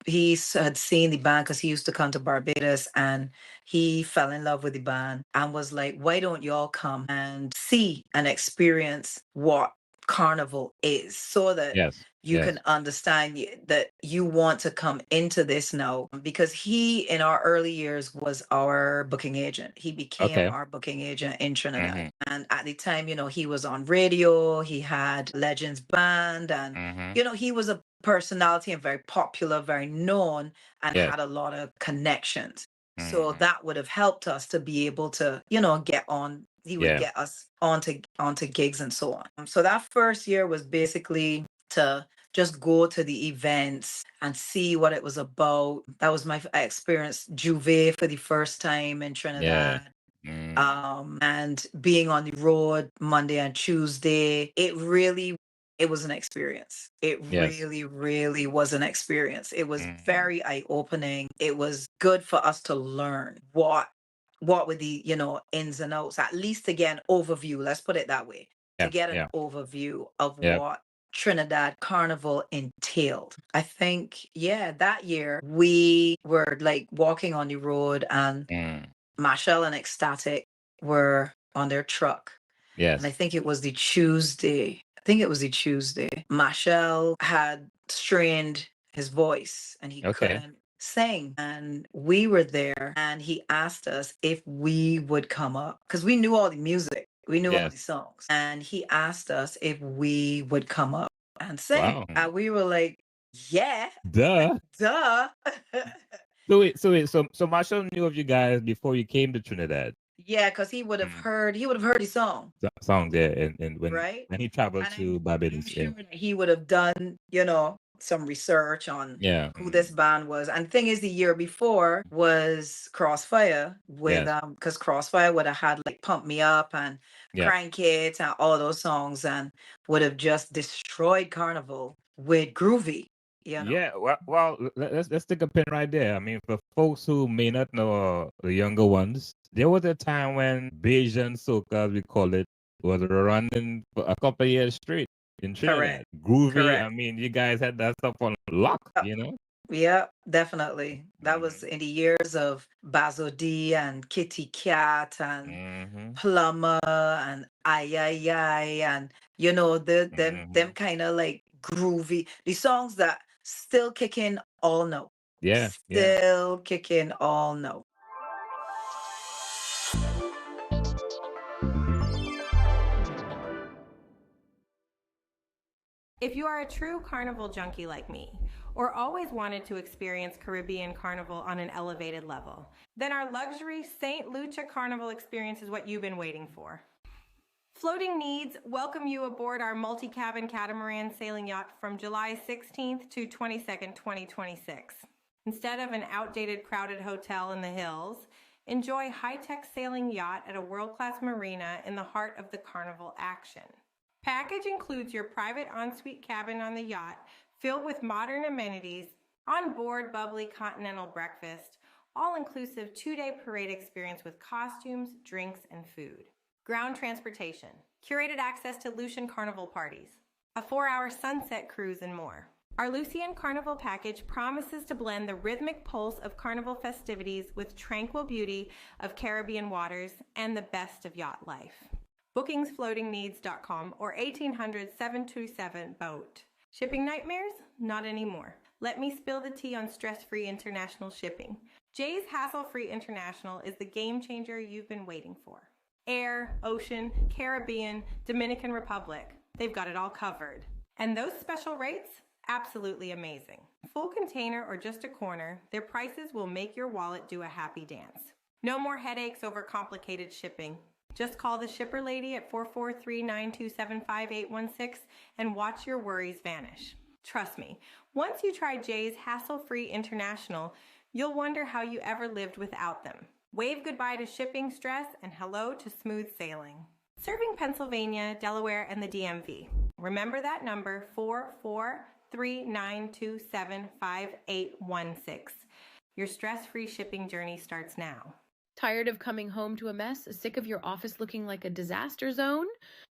he had seen the band because he used to come to Barbados, and he fell in love with the band and was like, why don't y'all come and see and experience what Carnival is, so that Yes. you can understand that you want to come into this now. Because he, in our early years, was our booking agent. He became our booking agent in Trinidad. And at the time, he was on radio. He had Legends Band, and he was a personality and very popular, very known, and had a lot of connections. So that would have helped us to be able to, get on. He would Yeah. get us onto gigs and so on. So that first year was basically to just go to the events and see what it was about. That was I experienced Juve for the first time in Trinidad. And being on the road Monday and Tuesday, it was an experience. It Yes. really, really was an experience. It was very eye-opening. It was good for us to learn what were the, ins and outs, at least to get an overview. Let's put it that way. To get an overview of what Trinidad Carnival entailed. I think, that year we were like walking on the road and Machel and Ecstatic were on their truck. Yes. And I think it was the Tuesday. Machel had strained his voice and he couldn't sing. And we were there and he asked us if we would come up because we knew all the music. We knew all the songs. And he asked us if we would come up and sing. Wow. And we were like, yeah. Duh. Duh. So Marshall knew of you guys before you came to Trinidad. Yeah, because he would have heard the song. Songs, yeah, and when he traveled And to Barbados, I'm sure that he would have done, some research on who this band was. And the thing is, the year before was Crossfire with because Crossfire would have had like Pump Me Up and Crank It and all those songs and would have just destroyed Carnival with Groovy. Yeah, well, let's take a pin right there. I mean, for folks who may not know, the younger ones, there was a time when Bajan Soca, as we call it, was running for a couple of years straight in Trinidad. Groovy. I mean, you guys had that stuff on lock, Yeah, definitely. That was in the years of Bazo D and Kitty Cat and Plumber and Ay Ay Ay and them kind of like groovy, the songs that still kicking all note. Still kicking all note. If you are a true carnival junkie like me, or always wanted to experience Caribbean Carnival on an elevated level, then our luxury St. Lucia Carnival experience is what you've been waiting for. Floating Needs welcome you aboard our multi-cabin catamaran sailing yacht from July 16th to 22nd, 2026. Instead of an outdated crowded hotel in the hills, enjoy high-tech sailing yacht at a world-class marina in the heart of the carnival action. Package includes your private ensuite cabin on the yacht, filled with modern amenities, on-board bubbly continental breakfast, all-inclusive 2-day parade experience with costumes, drinks, and food. Ground transportation, curated access to Lucian Carnival parties, a 4-hour sunset cruise, and more. Our Lucian Carnival package promises to blend the rhythmic pulse of carnival festivities with tranquil beauty of Caribbean waters and the best of yacht life. Bookings floatingneeds.com or 1800-727-BOAT. Shipping nightmares? Not anymore. Let me spill the tea on stress-free international shipping. Jay's Hassle-Free International is the game changer you've been waiting for. Air, ocean, Caribbean, Dominican Republic. They've got it all covered. And those special rates? Absolutely amazing. Full container or just a corner, their prices will make your wallet do a happy dance. No more headaches over complicated shipping. Just call the shipper lady at 443-927-5816 and watch your worries vanish. Trust me, once you try Jay's Hassle-Free International, you'll wonder how you ever lived without them. Wave goodbye to shipping stress and hello to smooth sailing. Serving Pennsylvania, Delaware, and the DMV. Remember that number, 443-927-5816. Your stress-free shipping journey starts now. Tired of coming home to a mess? Sick of your office looking like a disaster zone?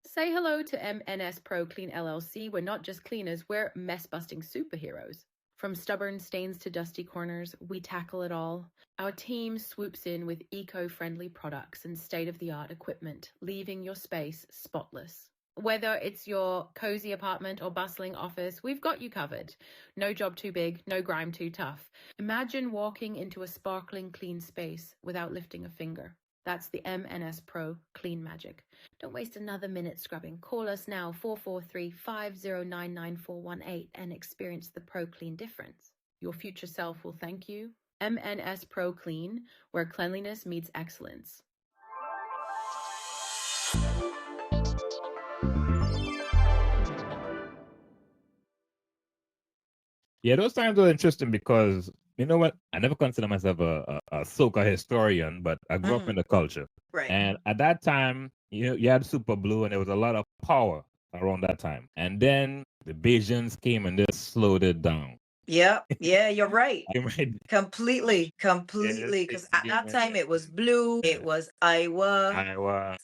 Say hello to MNS Pro Clean LLC. We're not just cleaners, we're mess-busting superheroes. From stubborn stains to dusty corners, we tackle it all. Our team swoops in with eco-friendly products and state-of-the-art equipment, leaving your space spotless. Whether it's your cozy apartment or bustling office, we've got you covered. No job too big, no grime too tough. Imagine walking into a sparkling clean space without lifting a finger. That's the MNS Pro Clean Magic. Don't waste another minute scrubbing. Call us now, 443-509-9418, and experience the Pro Clean difference. Your future self will thank you. MNS Pro Clean, where cleanliness meets excellence. Yeah, those times were interesting because you know what? I never consider myself a soca historian, but I grew up in the culture. Right. And at that time, you had Super Blue, and there was a lot of power around that time. And then the Bajans came and just slowed it down. Yeah, you're right. Right. Completely. Because at that time it was Blue, it was Iowa.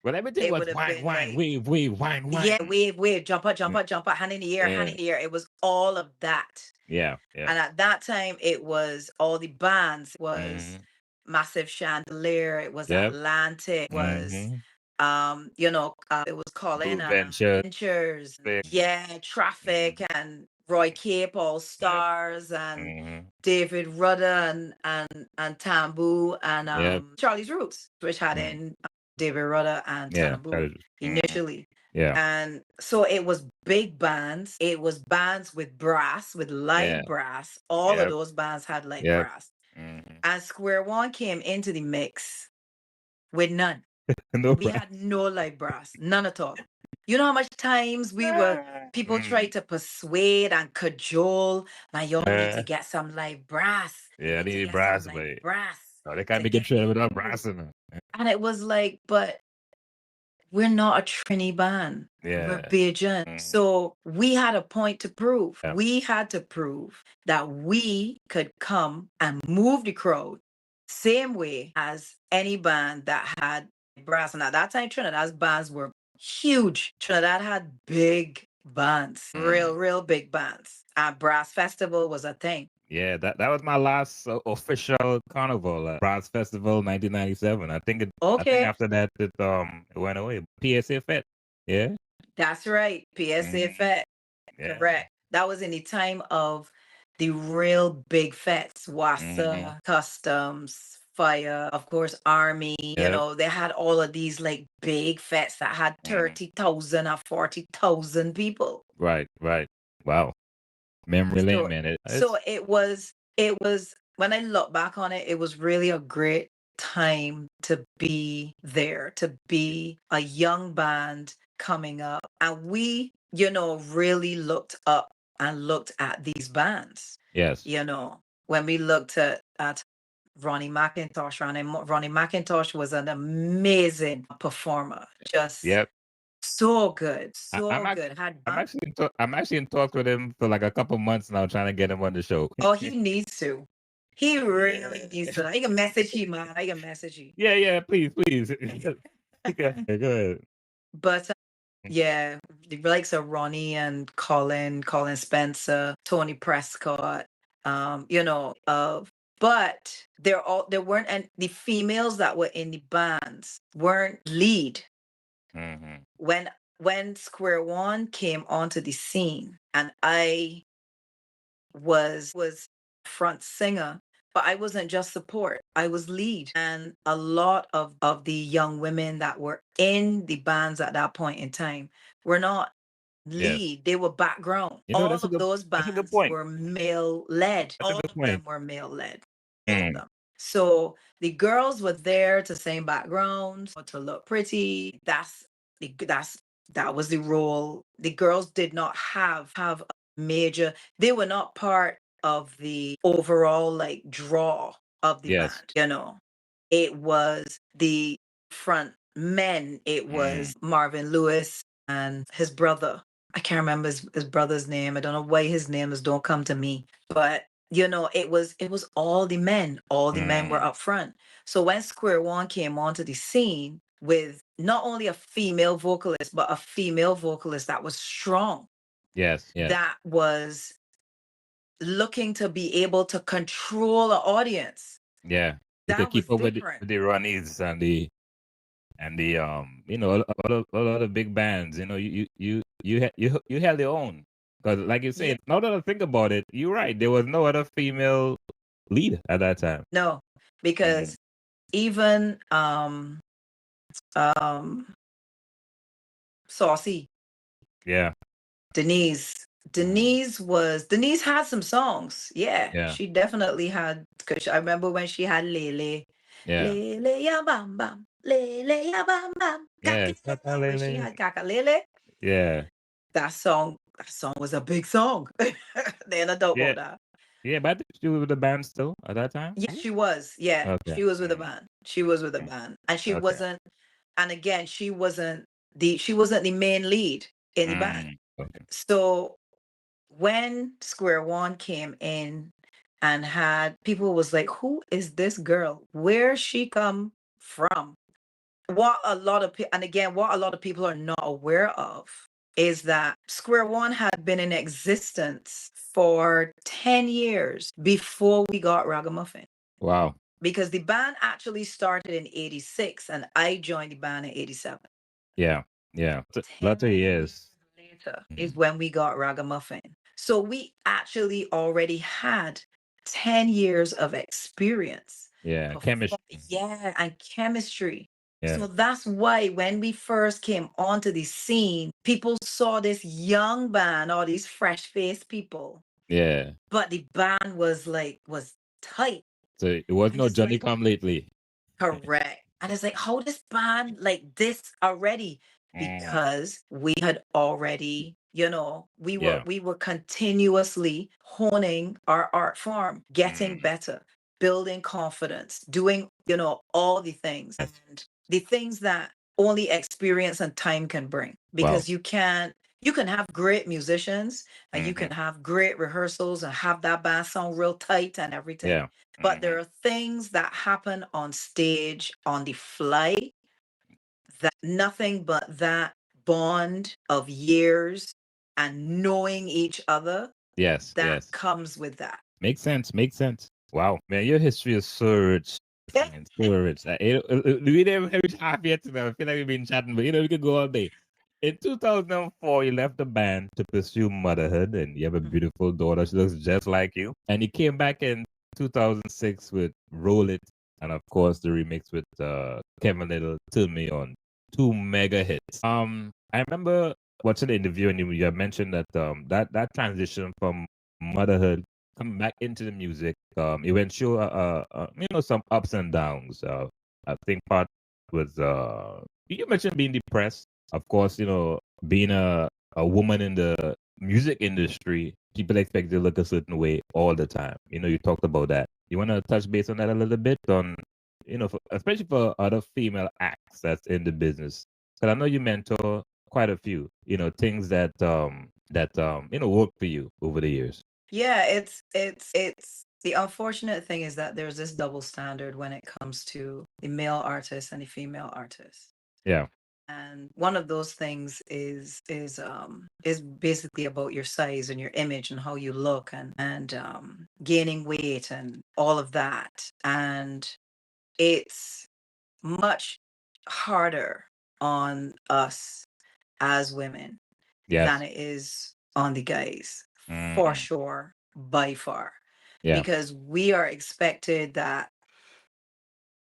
But everything It was would have wine, been wine, like, wave, wave, wine, wine. yeah, wave, jump up, hand in the air, hand Yeah. in the air. It was all of that. Yeah. And at that time, it was all the bands. It was Massive Chandelier. It was Yep. Atlantic. It was, it was calling Blue Venture. Ventures. Thing. Yeah, Traffic and Roy Cape, All Stars, and David Rudder and Tambu and Charlie's Roots, which had in David Rudder and Tambu initially. Yeah. And so it was big bands. It was bands with brass, with live brass. All of those bands had live brass. And Square One came into the mix with none. We had no live brass, none at all. You know how much times people tried to persuade and cajole, man, y'all need to get some live brass. Yeah, I need brass, but no, they can't be getting without brass in it. And it was like, but we're not a Trini band. Yeah. We're Bajan. So we had a point to prove. Yeah. We had to prove that we could come and move the crowd same way as any band that had brass. And at that time, Trinidad's bands were huge. Trinidad had big bands, real big bands. And Brass Festival was a thing. Yeah, that was my last official carnival, Brass Festival 1997. I think after that it went away. PSA Fete. Yeah. That's right. PSA Fete. Yeah. Correct. That was in the time of the real big fetes, Wassa, Customs, Fire, of course, Army. You know, they had all of these like big fetes that had 30,000 or 40,000 people. Right. Wow. Memory lane, man. So it was when I look back on it, it was really a great time to be there, to be a young band coming up. And we, really looked up and looked at these bands. Yes. When we looked at Ronnie McIntosh, Ronnie McIntosh was an amazing performer. Just so good. I'm actually in talks with him for like a couple months now, trying to get him on the show. Oh, he needs to. He really needs to. I can message you, man. I can message you. Yeah, please. Go ahead. But the likes of Ronnie and Colin Spencer, Tony Prescott, but there weren't, and the females that were in the bands weren't lead. When Square One came onto the scene, and I was front singer, but I wasn't just support, I was lead. And a lot of the young women that were in the bands at that point in time were not lead, they were background. All of those bands were male led. All of them were male led. So the girls were there to sing backgrounds, to look pretty. That was the role. The girls did not have a major, they were not part of the overall like draw of the band. It was the front men. It was Marvin Lewis and his brother. I can't remember his brother's name. I don't know why his names don't come to me. But it was all the men. All the men were up front. So when Square One came onto the scene with not only a female vocalist, but a female vocalist that was strong. Yes. That was looking to be able to control the audience. Yeah. You could keep up with the Ronnies and the all of the big bands. You held your own. Because like you said, now that I think about it, you're right. There was no other female lead at that time. No, because even Saucy. Yeah. Denise Denise had some songs. Yeah, Yeah. she definitely had, because I remember when she had Lele. Yeah. Lele ya bam bam. Lele ya bam bam. Yeah. When she had Kakalele. Yeah. That song was a big song. Then I don't Yeah. know that. Yeah, but I think she was with the band still at that time. Yeah, she was. Yeah, Okay. she was with a band. She was with a Okay. band, and she Okay. wasn't. And again, she wasn't the main lead in the band. Okay. So when Square One came in and had people was like, who is this girl? Where she come from? What a lot of people are not aware of is that Square One had been in existence for 10 years before we got Ragamuffin. Wow. Because the band actually started in 86 and I joined the band in 87. Yeah. Yeah. Lots of years. Later is when we got Ragamuffin. So we actually already had 10 years of experience. Yeah. Chemistry. Yeah, and chemistry. Yeah. So that's why when we first came onto the scene, people saw this young band, all these fresh-faced people. Yeah. But the band was tight. So it was And no it's Johnny like, come lately. correct. And it's like, how this band like this already? Because we had already, we were continuously honing our art form, getting better, building confidence, doing, all the things. And the things that only experience and time can bring. Because you can have great musicians and you can have great rehearsals and have that band sound real tight and everything. Yeah. But there are things that happen on stage on the fly that nothing but that bond of years and knowing each other Yes. that Yes. comes with that. Makes sense. Makes sense. Wow, man, your history is so rich. Man, so rich. We didn't reach half yet. I feel like we've been chatting, but we could go all day. In 2004, you left the band to pursue motherhood, and you have a beautiful daughter. She looks just like you. And you came back in 2006 with Roll It, and of course the remix with Kevin Little, Till Me on, 2 mega hits. I remember watching the interview, and you had mentioned that that transition from motherhood coming back into the music, it went through some ups and downs. I think part was you mentioned being depressed. Of course, being a woman in the music industry, people expect you to look a certain way all the time. You talked about that. You want to touch base on that a little bit on, especially for other female acts that's in the business. Because I know you mentor quite a few, things that work for you over the years. Yeah, it's the unfortunate thing is that there's this double standard when it comes to the male artist and the female artist. Yeah. And one of those things is basically about your size and your image and how you look and gaining weight and all of that. And it's much harder on us as women than it is on the guys, for sure, by far. Yeah. Because we are expected that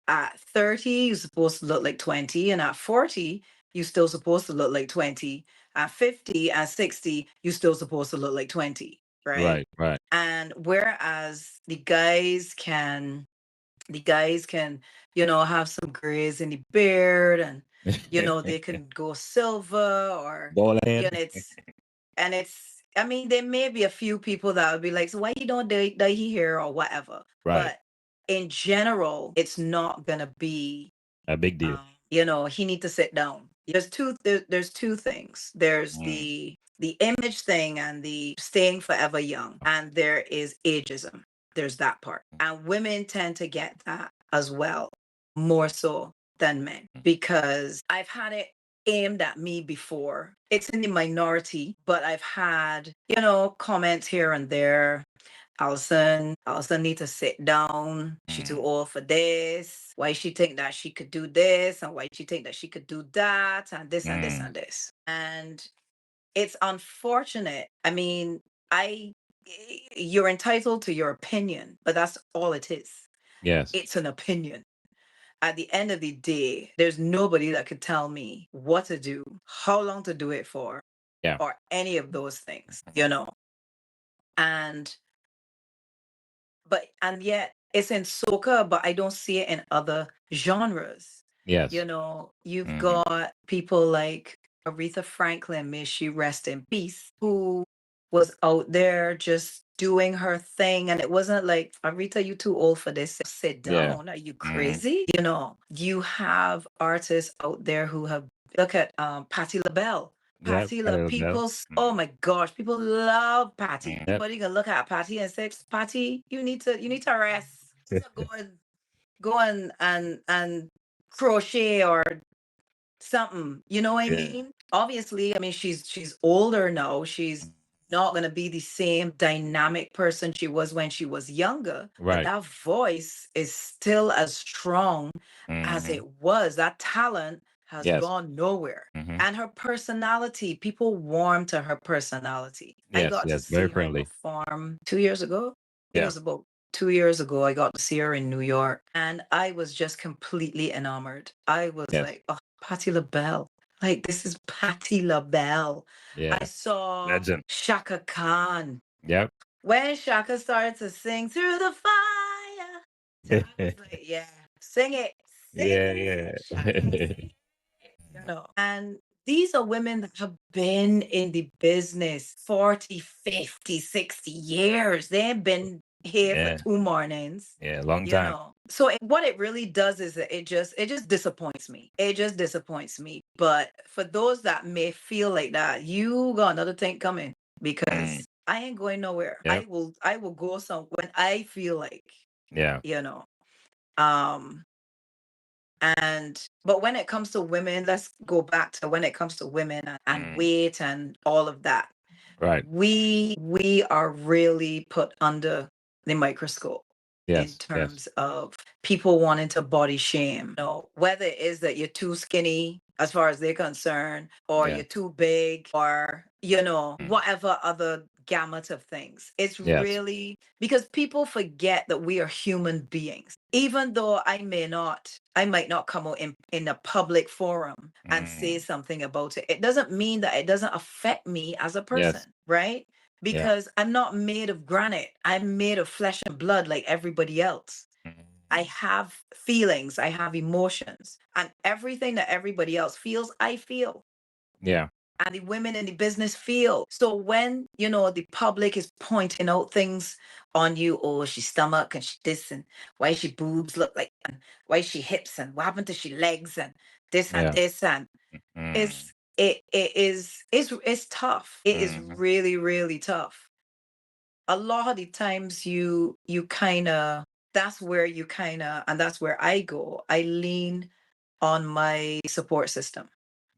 at 30, you're supposed to look like 20, and at 40, you're still supposed to look like 20. At 50 and 60, you're still supposed to look like 20, right? Right. And whereas the guys can, have some grays in the beard and, they can go silver or, Ball head. I mean, there may be a few people that would be like, so why you don't dye your hair or whatever. Right. But in general, it's not gonna be a big deal. He need to sit down. There's two things. There's the image thing and the staying forever young, and there is ageism. There's that part. And women tend to get that as well, more so than men, because I've had it aimed at me before. It's in the minority, but I've had, comments here and there. Alison need to sit down. She's too old for this. Why she think that she could do this, and why she think that she could do that, and this and this and this. And it's unfortunate. I mean, you're entitled to your opinion, but that's all it is. Yes. It's an opinion. At the end of the day, there's nobody that could tell me what to do, how long to do it for, or any of those things, you know. And yet it's in soca, but I don't see it in other genres. Yes. You know, you've got people like Aretha Franklin, may she rest in peace, who was out there just doing her thing. And it wasn't like, Aretha, you too old for this. Sit down. Are you crazy? You know, you have artists out there who have, look at Patti LaBelle. Patti people, oh my gosh, people love Patti. Anybody can look at Patti and say, Patti, you need to rest. So go and crochet or something. You know what I mean? Obviously, I mean she's older now. She's not gonna be the same dynamic person she was when she was younger. But that voice is still as strong as it was. That talent has gone nowhere. And her personality, people warm to her personality. I got to see her perform 2 years ago. It was about 2 years ago. I got to see her in New York, and I was just completely enamored. I was like, oh, Patti LaBelle. Like, this is Patti LaBelle. I saw Legend. Shaka Khan. Yep. When Shaka started to sing Through the Fire, I was like, yeah, sing it. Shaka, you know. And these are women that have been in the business 40, 50, 60 years. They've been here for 2 mornings. Long time. Know. So what it really does is that it just disappoints me. It just disappoints me. But for those that may feel like that, you got another thing coming, because I ain't going nowhere. I will go some when I feel like, you know. But when it comes to women, let's go back to when it comes to women and weight and all of that. Right. We are really put under the microscope in terms of people wanting to body shame. You know, whether it is that you're too skinny as far as they're concerned, or you're too big, or, you know, whatever other gamut of things. It's really because people forget that we are human beings. Even though I might not come out in a public forum and say something about it, it doesn't mean that it doesn't affect me as a person, right? Because I'm not made of granite. I'm made of flesh and blood like everybody else. I have feelings, I have emotions, and everything that everybody else feels, I feel. Yeah. And the women in the business feel. So when, you know, the public is pointing out things on you, oh, she stomach and she this, and why she boobs look like, and why she hips, and what happened to she legs, and this and this, and it's tough. It is really, really tough. A lot of the times you kind of, that's where you kind of, and that's where I go. I lean on my support system.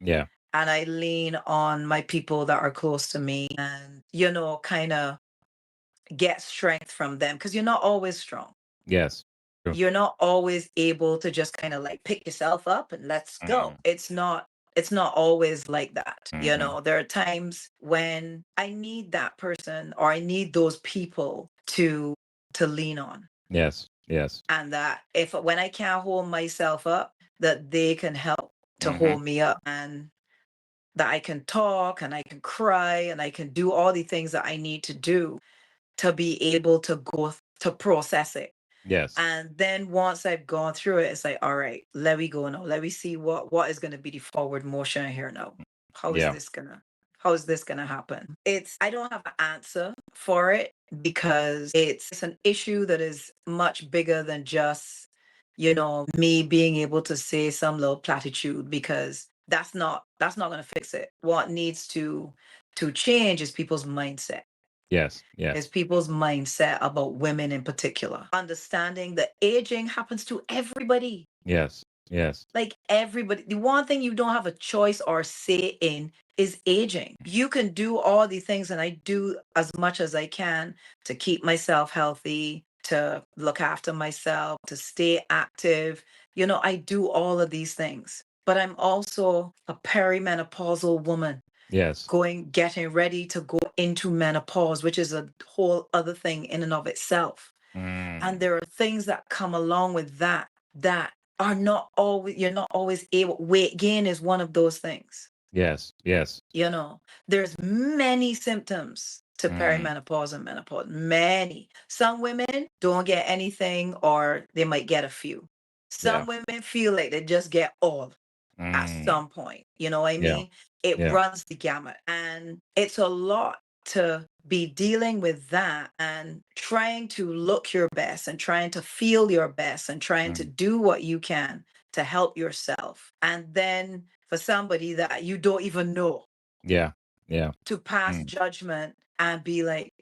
Yeah. And I lean on my people that are close to me, and, you know, kind of get strength from them, because you're not always strong. Yes. True. You're not always able to just kind of like pick yourself up and let's go. It's not always like that. You know, there are times when I need that person, or I need those people to lean on. Yes. And that when I can't hold myself up, that they can help to hold me up, and that I can talk and I can cry and I can do all the things that I need to do to be able to go to process it. Yes. And then once I've gone through it, it's like, all right, let me go now. Let me see what is going to be the forward motion here now. How is this gonna happen? I don't have an answer for it, because it's an issue that is much bigger than just, you know, me being able to say some little platitude, because that's not gonna fix it. What needs to change is people's mindset. Yes. Is people's mindset about women in particular. Understanding that aging happens to everybody. Yes. Like everybody. The one thing you don't have a choice or say in is aging. You can do all the things, and I do as much as I can to keep myself healthy, to look after myself, to stay active. You know, I do all of these things. But I'm also a perimenopausal woman. Yes. Getting ready to go into menopause, which is a whole other thing in and of itself. And there are things that come along with that are not always, you're not always able. Weight gain is one of those things. Yes. Yes. You know, there's many symptoms to Mm. perimenopause and menopause. Many. Some women don't get anything or they might get a few. Yeah. Some women feel like they just get all at Mm. some point. You know what I Yeah. mean? It Yeah. runs the gamut. And it's a lot to be dealing with that and trying to look your best and trying to feel your best and trying to Mm. do what you can to help yourself. And then for somebody that you don't even know Yeah. Yeah. to pass Mm. judgment and be like,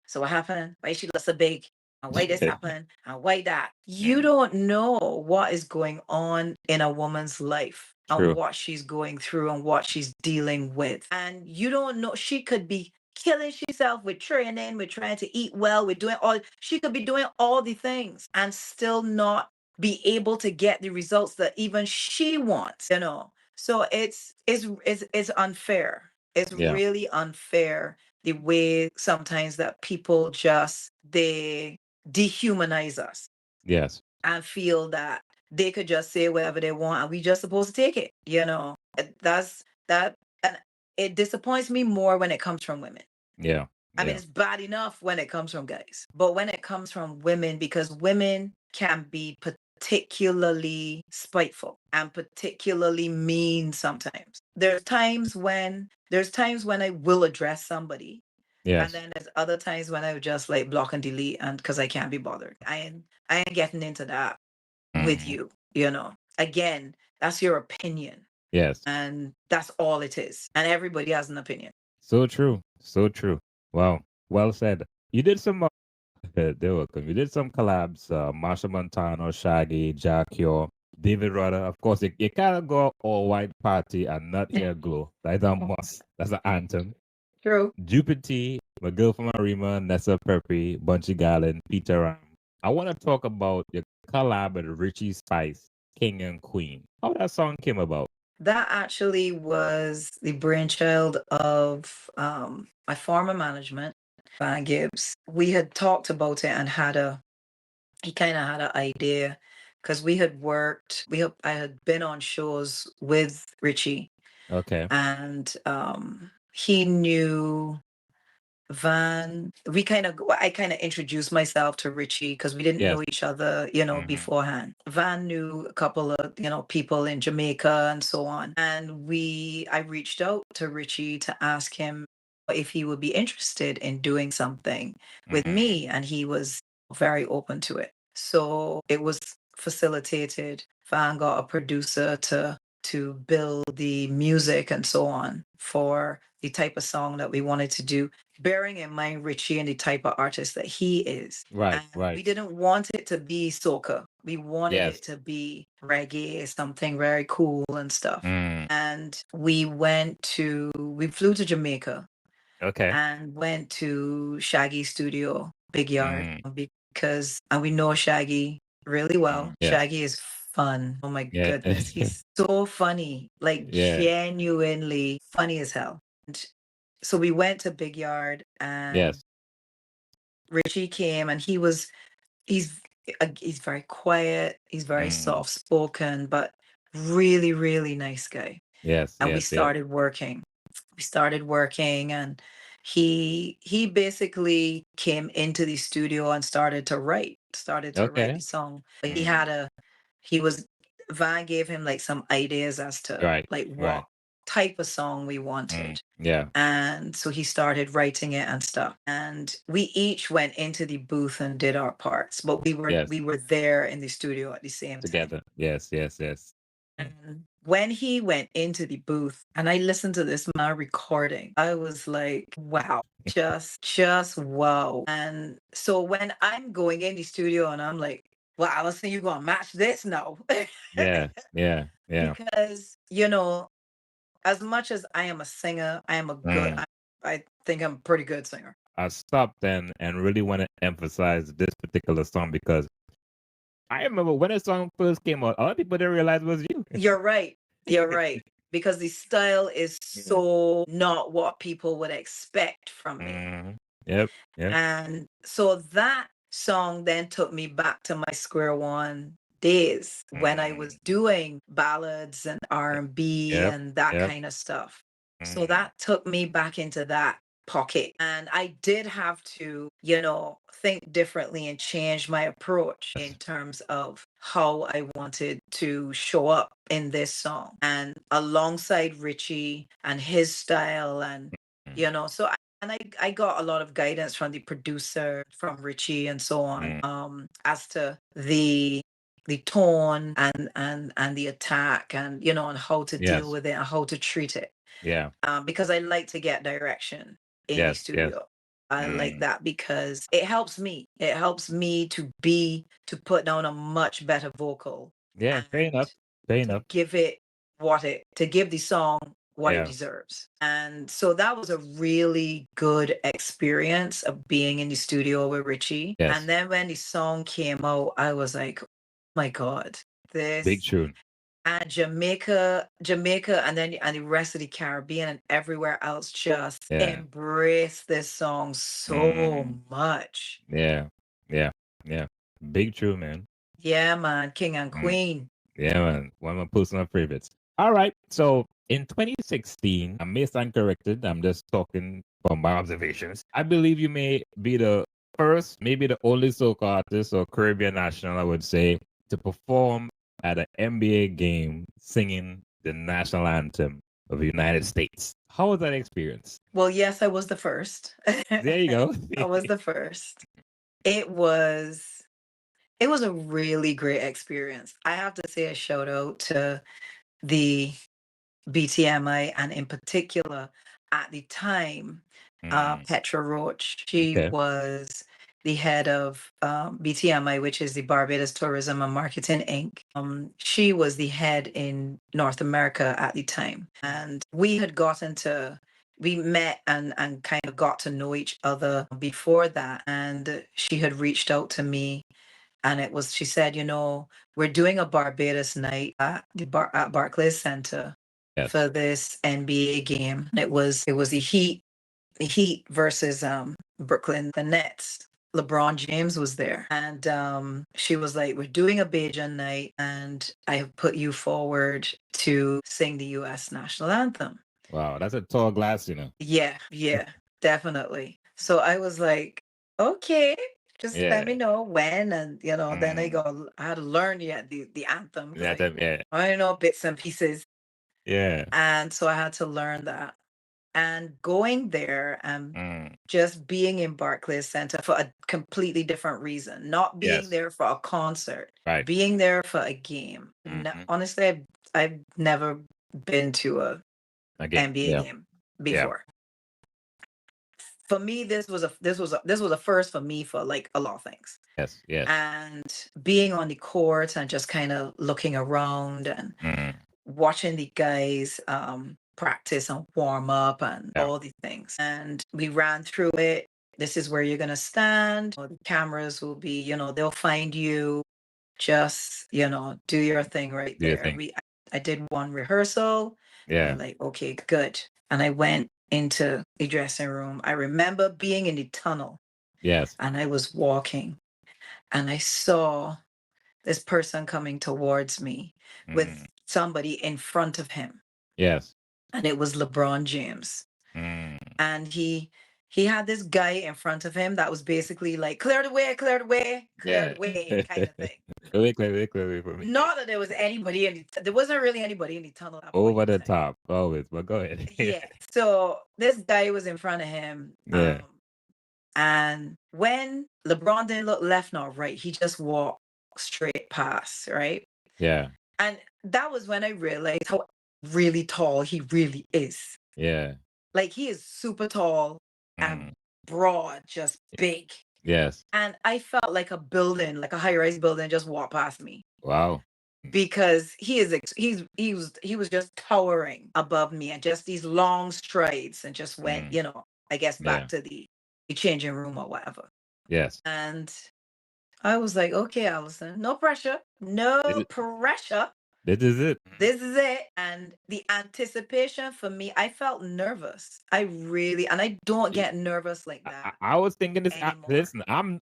so what happened? Why she look so big? And why this happened? And why that? You don't know what is going on in a woman's life and True. what she's going through and what she's dealing with. And you don't know, she could be killing herself with training, with trying to eat well, with doing all, she could be doing all the things and still not be able to get the results that even she wants, you know. So it's unfair. It's Yeah. really unfair the way sometimes that people just they dehumanize us Yes. and feel that they could just say whatever they want and we just supposed to take it, you know. That's that. And it disappoints me more when it comes from women. Yeah. I mean, Yeah. it's bad enough when it comes from guys, but when it comes from women, because women can be particularly spiteful and particularly mean sometimes. There's times when I will address somebody, and Yes. then there's other times when I would just like block and delete, and because I can't be bothered. I ain't getting into that with Mm. you, you know. Again, that's your opinion, Yes. and that's all it is. And everybody has an opinion. So true. So true. Wow. Well said. You did some. They're welcome. You did some collabs. Marsha Montano, Shaggy, Jack Yor, David Rudder. Of course, you can't go all white party and not hear glow. That's a must. That's an anthem. True. Jupiter, McGill from Arima, Nessa Pepe, Bunchy Garland, Peter Ram. I want to talk about your collab with Richie Spice, King and Queen. How that song came about? That actually was the brainchild of my former management, Van Gibbs. We had talked about it and he kind of had an idea because I had been on shows with Richie, Okay. and he knew Van. I kind of introduced myself to Richie because we didn't Yes. know each other, you know, Mhm. beforehand. Van knew a couple of, you know, people in Jamaica and so on. And I reached out to Richie to ask him if he would be interested in doing something with Mhm. me. And he was very open to it. So it was facilitated. Van got a producer to build the music and so on for the type of song that we wanted to do, bearing in mind Richie and the type of artist that he is. Right. And Right. we didn't want it to be soca. We wanted Yes. it to be reggae, something very cool and stuff. Mm. And we flew to Jamaica Okay. and went to Shaggy's studio, Big Yard, Mm. and we know Shaggy really well. Yes. Shaggy is fun. Oh my Yeah. goodness. He's so funny, like Yeah. genuinely funny as hell. And so we went to Big Yard and Yes. Richie came and he's very quiet, he's very Mm. soft spoken, but really, really nice guy. Yes. And we Yes. Yes. started working. We started working and he basically came into the studio and started to write Okay. the song. But Mm. he was Van gave him like some ideas as to Right. like Right. what type of song we Mm. wanted. Yeah. And so he started writing it and stuff. And we each went into the booth and did our parts, but Yes. we were there in the studio at the same time. Together. Yes. Yes. Yes. And when he went into the booth and I listened to this man recording, I was like, wow, just wow. And so when I'm going in the studio and I'm like, well, Alison, you're gonna match this now. Yeah. Yeah. Yeah. Because, you know, as much as I am a singer, Mm. I think I'm a pretty good singer. I stopped and really want to emphasize this particular song because I remember when the song first came out, a lot of people didn't realize it was you. You're right. You're right. Because the style is so not what people would expect from me. Mhm. Yep. Yep. And so that song then took me back to my square one, days when I was doing ballads and R&B Yep. and that Yep. kind of stuff. So that took me back into that pocket. And I did have to, think differently and change my approach in terms of how I wanted to show up in this song. And alongside Richie and his style and, so I got a lot of guidance from the producer, from Richie and so on, as to the tone and the attack and, and how to deal Yes. with it and how to treat it. Yeah. Because I like to get direction in the Yes. Yes. studio. I like that because it helps me. It helps me to put down a much better vocal. Yeah. Fair enough. Fair enough. Give it to give the song what it Yeah. deserves. And so that was a really good experience of being in the studio with Richie. Yes. And then when the song came out, I was like, oh my God, Big this tune. and Jamaica, and then the rest of the Caribbean and everywhere else just embrace this song so much. Yeah. Yeah. Yeah. Big tune, man. Yeah, man. King and Queen. Yeah, man. One of my personal favorites. All right. So in 2016, I may stand corrected. I'm just talking from my observations. I believe you may be the first, maybe the only soca artist or Caribbean national, I would say, to perform at an NBA game singing the national anthem of the United States. How was that experience? Well, yes, I was the first. There you go. I was the first. It was a really great experience. I have to say a shout out to the BTMI and in particular at the time, Petra Roach. She was the head of BTMI, which is the Barbados Tourism and Marketing Inc. She was the head in North America at the time. And we met and kind of got to know each other before that. And she had reached out to me and she said, we're doing a Barbados night at Barclays Center for this NBA game. It was the Heat versus Brooklyn, the Nets. LeBron James was there. And she was like, we're doing a Bajan night and I have put you forward to sing the US national anthem. Wow, that's a tall glass, Yeah, definitely. So I was like, okay, just let me know when. And, then I had to learn the anthem. I know bits and pieces. Yeah. And so I had to learn that. And going there and just being in Barclays Center for a completely different reason, not being there for a concert, being there for a game. Honestly, I've never been to a NBA game before. For me, this was a first for me for like a lot of things. Yes. And being on the court and just kind of looking around and watching the guys practice and warm up and all these things. And we ran through it. This is where you're going to stand. The cameras will be, they'll find you. Just, do your thing right there. I did one rehearsal. Yeah. I'm like, okay, good. And I went into the dressing room. I remember being in the tunnel. Yes. And I was walking and I saw this person coming towards me with somebody in front of him. Yes. And it was LeBron James. And he had this guy in front of him that was basically like, clear the way, kind of thing. Clear for me. Not that there was anybody there wasn't really anybody in the tunnel. Over the top, always, but go ahead. Yeah. So this guy was in front of him. Yeah. And when LeBron didn't look left nor right, he just walked straight past, right? Yeah. And that was when I realized how really tall he really is. Yeah. Like he is super tall and broad, just big. Yes. And I felt like a building, like a high-rise building just walked past me. Wow. Because he was just towering above me and just these long strides and just went, I guess back to the changing room or whatever. Yes. And I was like, okay, Alison, no pressure. No pressure. This is it. This is it. And the anticipation for me, I felt nervous. And I don't get nervous like that. I was thinking this. Anymore. Listen, I'm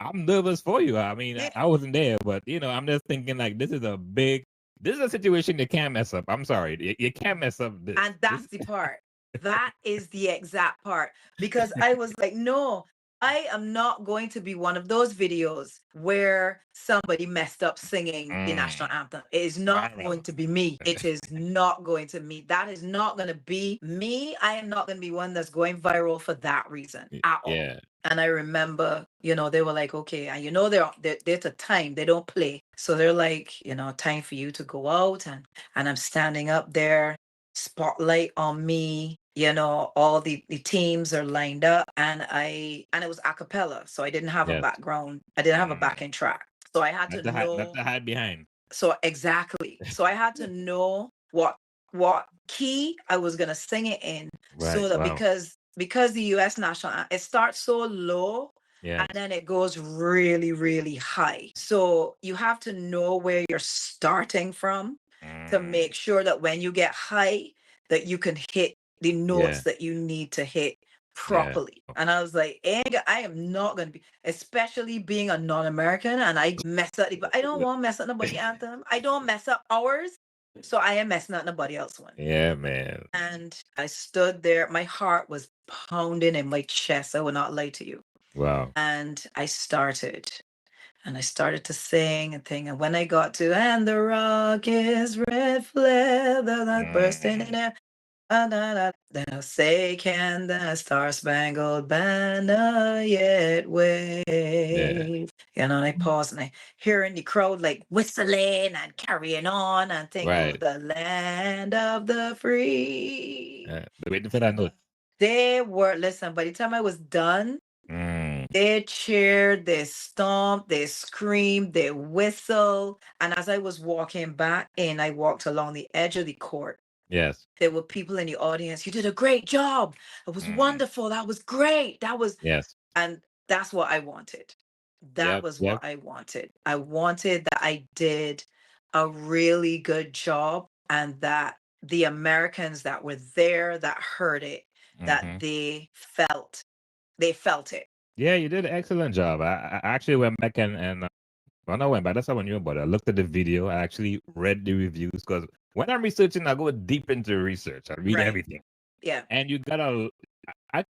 I'm nervous for you. I mean, I wasn't there, but I'm just thinking like this is a situation you can't mess up. I'm sorry, you can't mess up this. And that's the part. That is the exact part. Because I was like, no, I am not going to be one of those videos where somebody messed up singing the national anthem. It is not going to be me. It is not going to be. That is not going to be me. I am not going to be one that's going viral for that reason at all. Yeah. And I remember, they were like, okay, and there's a time they don't play. So they're like, time for you to go out. And I'm standing up there, spotlight on me, all the teams are lined up. And it was a cappella. So I didn't have a background. I didn't have a backing track. So I had to know. Not to hide behind. So exactly. So I had to know what key I was going to sing it in. Right. So that because the US national anthem, it starts so low and then it goes really, really high. So you have to know where you're starting from to make sure that when you get high, that you can hit the notes that you need to hit properly. And I was like, I am not going to be, especially being a non-American, and I mess up, but I don't want to mess up nobody's anthem. I don't mess up ours. So I am messing up nobody else's one. Yeah, man. And I stood there. My heart was pounding in my chest. I will not lie to you. Wow. And I started to sing and thing. And when I got to, and the rock is red feather that bursting in there. Then I'll say, can the star-spangled banner yet wave? And I pause and I hear in the crowd like whistling and carrying on and think of the land of the free. Waiting for that note. They were, listen, by the time I was done, they cheered, they stomped, they screamed, they whistled. And as I was walking back in, I walked along the edge of the court. Yes. There were people in the audience. You did a great job. It was wonderful. That was great. That was. Yes. And that's what I wanted. That was what I wanted. I wanted that I did a really good job and that the Americans that were there that heard it, that they felt it. Yeah, you did an excellent job. I actually went back and well, not went back. That's how I knew about it. I looked at the video. I actually read the reviews because when I'm researching, I go deep into research. I read everything. Yeah. And you got I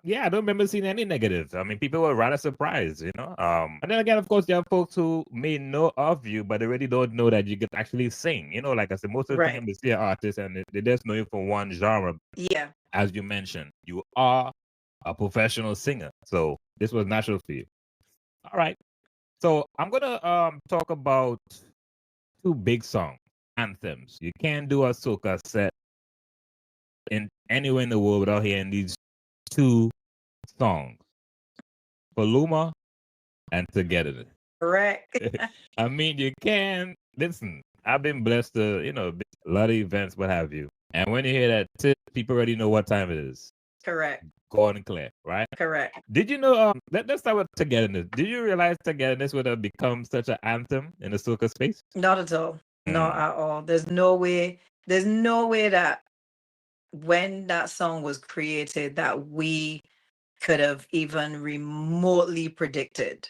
don't remember seeing any negatives. I mean, people were rather surprised, And then again, of course, there are folks who may know of you, but they really don't know that you can actually sing. Like I said, most of the time they see an artist and they just know you for one genre. Yeah. As you mentioned, you are a professional singer. So this was natural for you. All right. So I'm gonna talk about two big songs, anthems. You can't do a soca set in anywhere in the world without hearing these two songs, Faluma and Togetherness. Correct. I mean, you can listen. I've been blessed to, a lot of events, what have you. And when you hear that, people already know what time it is. Correct. Gordon Clare, right? Correct. Did you know? Let's start with Togetherness. Did you realize Togetherness would have become such an anthem in the soca space? Not at all. Not at all. There's no way that when that song was created that we could have even remotely predicted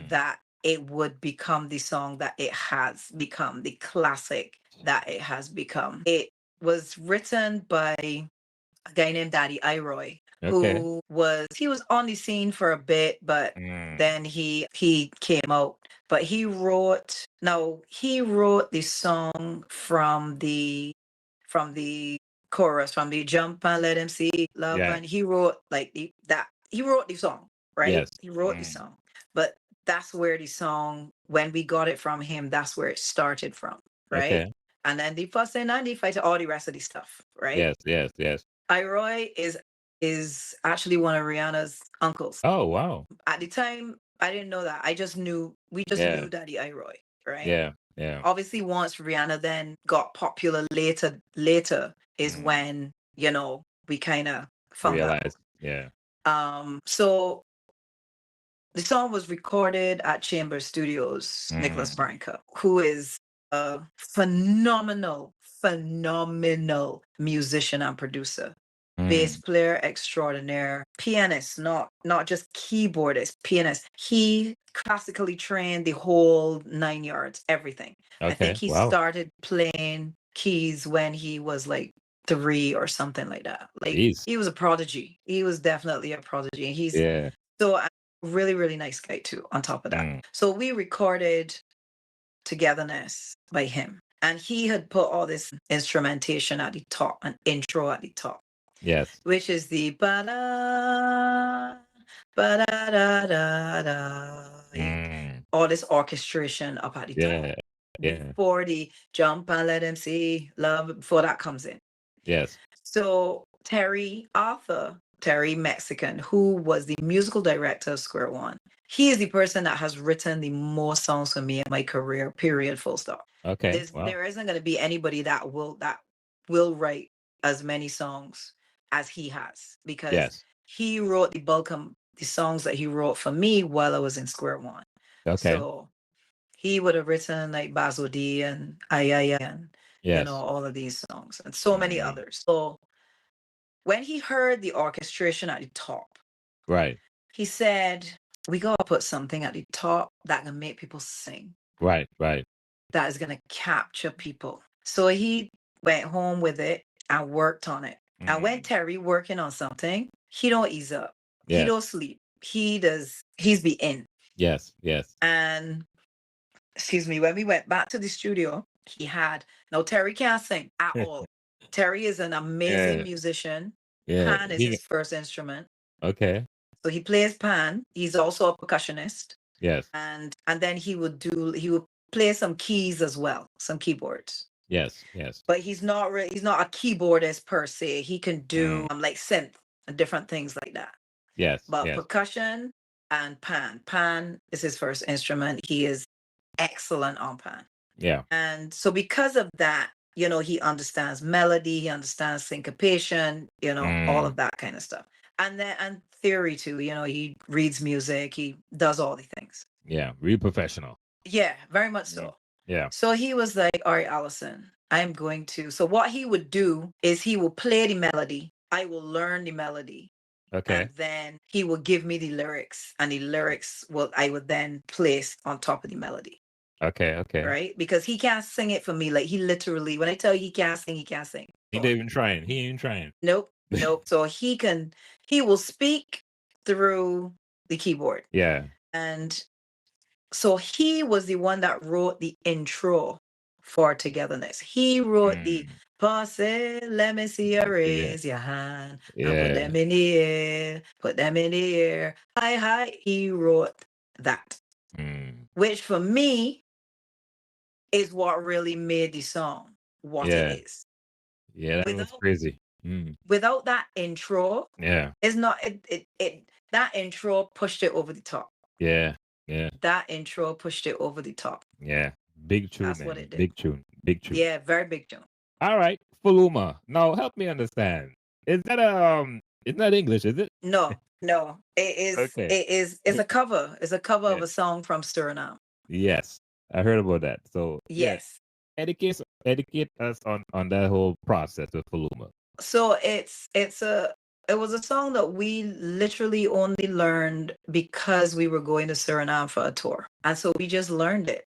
that it would become the song that it has become, the classic that it has become. It was written by a guy named Daddy Iroy. Who was on the scene for a bit, but then he came out. But he wrote the song from the chorus, from the jump and let him see love, and he wrote he wrote the song, right? Yes. He wrote the song, but that's where the song, when we got it from him, that's where it started from, right? Okay. And then the fuss and the fight, all the rest of the stuff, right? Yes. Iroy is actually one of Rihanna's uncles. Oh, wow. At the time, I didn't know that. We just knew Daddy Iroy, right? Yeah. Obviously, once Rihanna then got popular later is when, we kind of found realized. out. So the song was recorded at Chamber Studios, Nicholas Branca, who is a phenomenal musician and producer. bass player extraordinaire, pianist, not just keyboardist, pianist. He classically trained the whole 9 yards, everything. I think Okay. he Wow. started playing keys when he was like 3 or something like that. Like Jeez. he was a prodigy. He was definitely a prodigy. He's Yeah. so a really, really nice guy too, on top of that. Mm. So we recorded Togetherness by him. And he had put all this instrumentation at the top, an intro at the top, Yes. which is the ba-da, ba-da-da-da-da, Mm. all this orchestration up at the top Yeah. Yeah. before the jump and let him see love, before that comes in. Yes. So Terry Mexican, who was the musical director of Square One, he is the person that has written the most songs for me in my career, period, full stop. Okay. Wow. There isn't going to be anybody that will write as many songs as he has, because Yes. he wrote the bulk of the songs that he wrote for me while I was in Square One. Okay. So he would have written like Basil D and Ayaya and Yes. all of these songs and so many others. So when he heard the orchestration at the top, Right. he said, we gotta put something at the top that can make people sing, Right. Right. that is gonna capture people. So he went home with it and worked on it. And when Terry working on something, he don't ease up. He Yes. don't sleep. He's be in. Yes. Yes. And excuse me, when we went back to the studio, Terry can't sing at all. Terry is an amazing musician. Yeah. Pan is his first instrument. Okay. So he plays pan. He's also a percussionist. Yes. And then he would play some keys as well, some keyboards. Yes. Yes. But he's not a keyboardist per se. He can do like synth and different things like that. Yes. But Yes. percussion and pan. Pan is his first instrument. He is excellent on pan. Yeah. And so because of that, he understands melody, he understands syncopation, all of that kind of stuff. And theory too, he reads music, he does all the things. Yeah. Real professional. Yeah, very much so. Yeah. So he was like, all right, Alison, so what he would do is he will play the melody. I will learn the melody. Okay. And then he will give me the lyrics, and the lyrics I would then place on top of the melody. Okay. Okay. Right? Because he can't sing it for me. Like he literally, when I tell you he can't sing, he can't sing. He ain't even trying. Nope. So he will speak through the keyboard. Yeah. And so he was the one that wrote the intro for Togetherness. He wrote the Passe, let me see you raise your hand. And put them in the air. Put them in the air. Hi. He wrote that. Which for me is what really made the song what it is. Yeah, that was crazy. Without that intro, it's not it that intro pushed it over the top. Yeah. That intro pushed it over the top. Yeah. Big tune. That's what it did. Big tune. Yeah, very big tune. All right. Faluma. Now help me understand. Is that it's not English, is it? No. It is it's a cover. It's a cover of a song from Suriname. Yes. I heard about that. So yes. Educate us on that whole process of Faluma. So it was a song that we literally only learned because we were going to Suriname for a tour. And so we just learned it.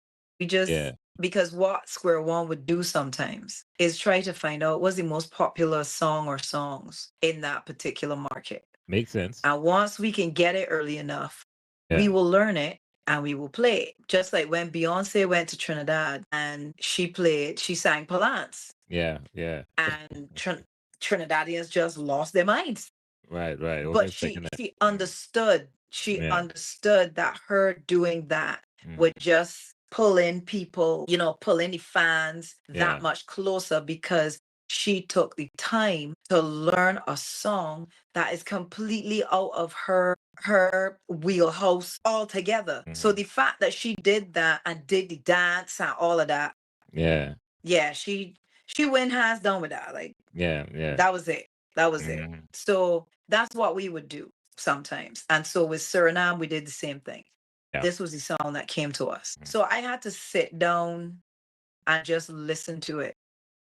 Because what Square One would do sometimes is try to find out what's the most popular song or songs in that particular market. Makes sense. And once we can get it early enough, we will learn it and we will play it. Just like when Beyonce went to Trinidad and she sang Palance. Yeah. And Trinidadians just lost their minds. Right. But she understood. She understood that her doing that would just pull in people, pull in the fans that much closer, because she took the time to learn a song that is completely out of her wheelhouse altogether. So the fact that she did that and did the dance and all of that, she went hands down with that. Like, that was it. So that's what we would do sometimes. And so with Suriname, we did the same thing. This was the song that came to us. So I had to sit down and just listen to it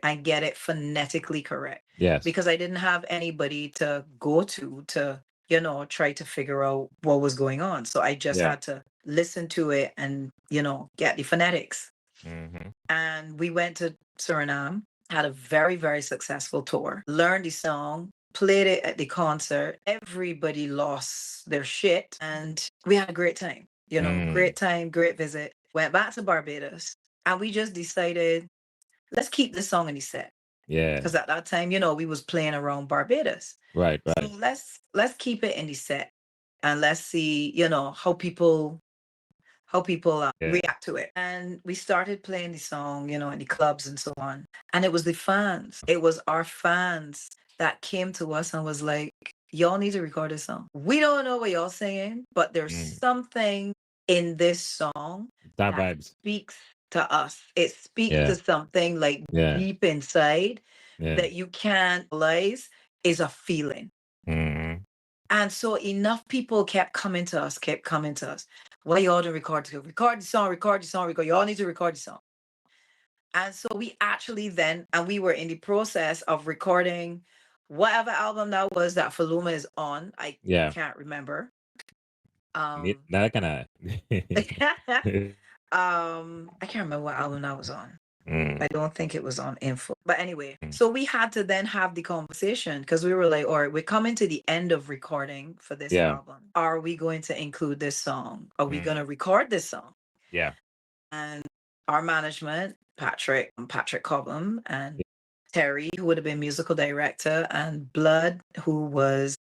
and get it phonetically correct. Yes. Because I didn't have anybody to go to, you know, try to figure out what was going on. So I just had to listen to it and, you know, get the phonetics. Mm-hmm. And we went to Suriname, had a very, very successful tour, learned the song, played it at the concert. Everybody lost their shit and we had a great time, you know, great time, great visit. Went back to Barbados and we just decided, let's keep this song in the set. Yeah. Because at that time, you know, we was playing around Barbados. Right. So let's keep it in the set and let's see, you know, how people react to it. And we started playing the song, you know, in the clubs and so on. And it was the fans. It was our fans that came to us and was like, y'all need to record this song. We don't know what y'all saying, but there's something in this song that vibes speaks to us. It speaks to something like deep inside that you can't realize is a feeling. Mm-hmm. And so enough people kept coming to us. Why y'all don't record the song? Y'all need to record the song. And so we actually then, and we were in the process of recording whatever album that was that Faluma is on. I can't remember. That kind of I can't remember what album that was on. I don't think it was on Info. But anyway, so we had to then have the conversation because we were like, all right, we're coming to the end of recording for this album. Are we going to include this song? Are we going to record this song? Yeah. And our management, Patrick Cobham, and Terry, who would have been musical director, and Blood, who was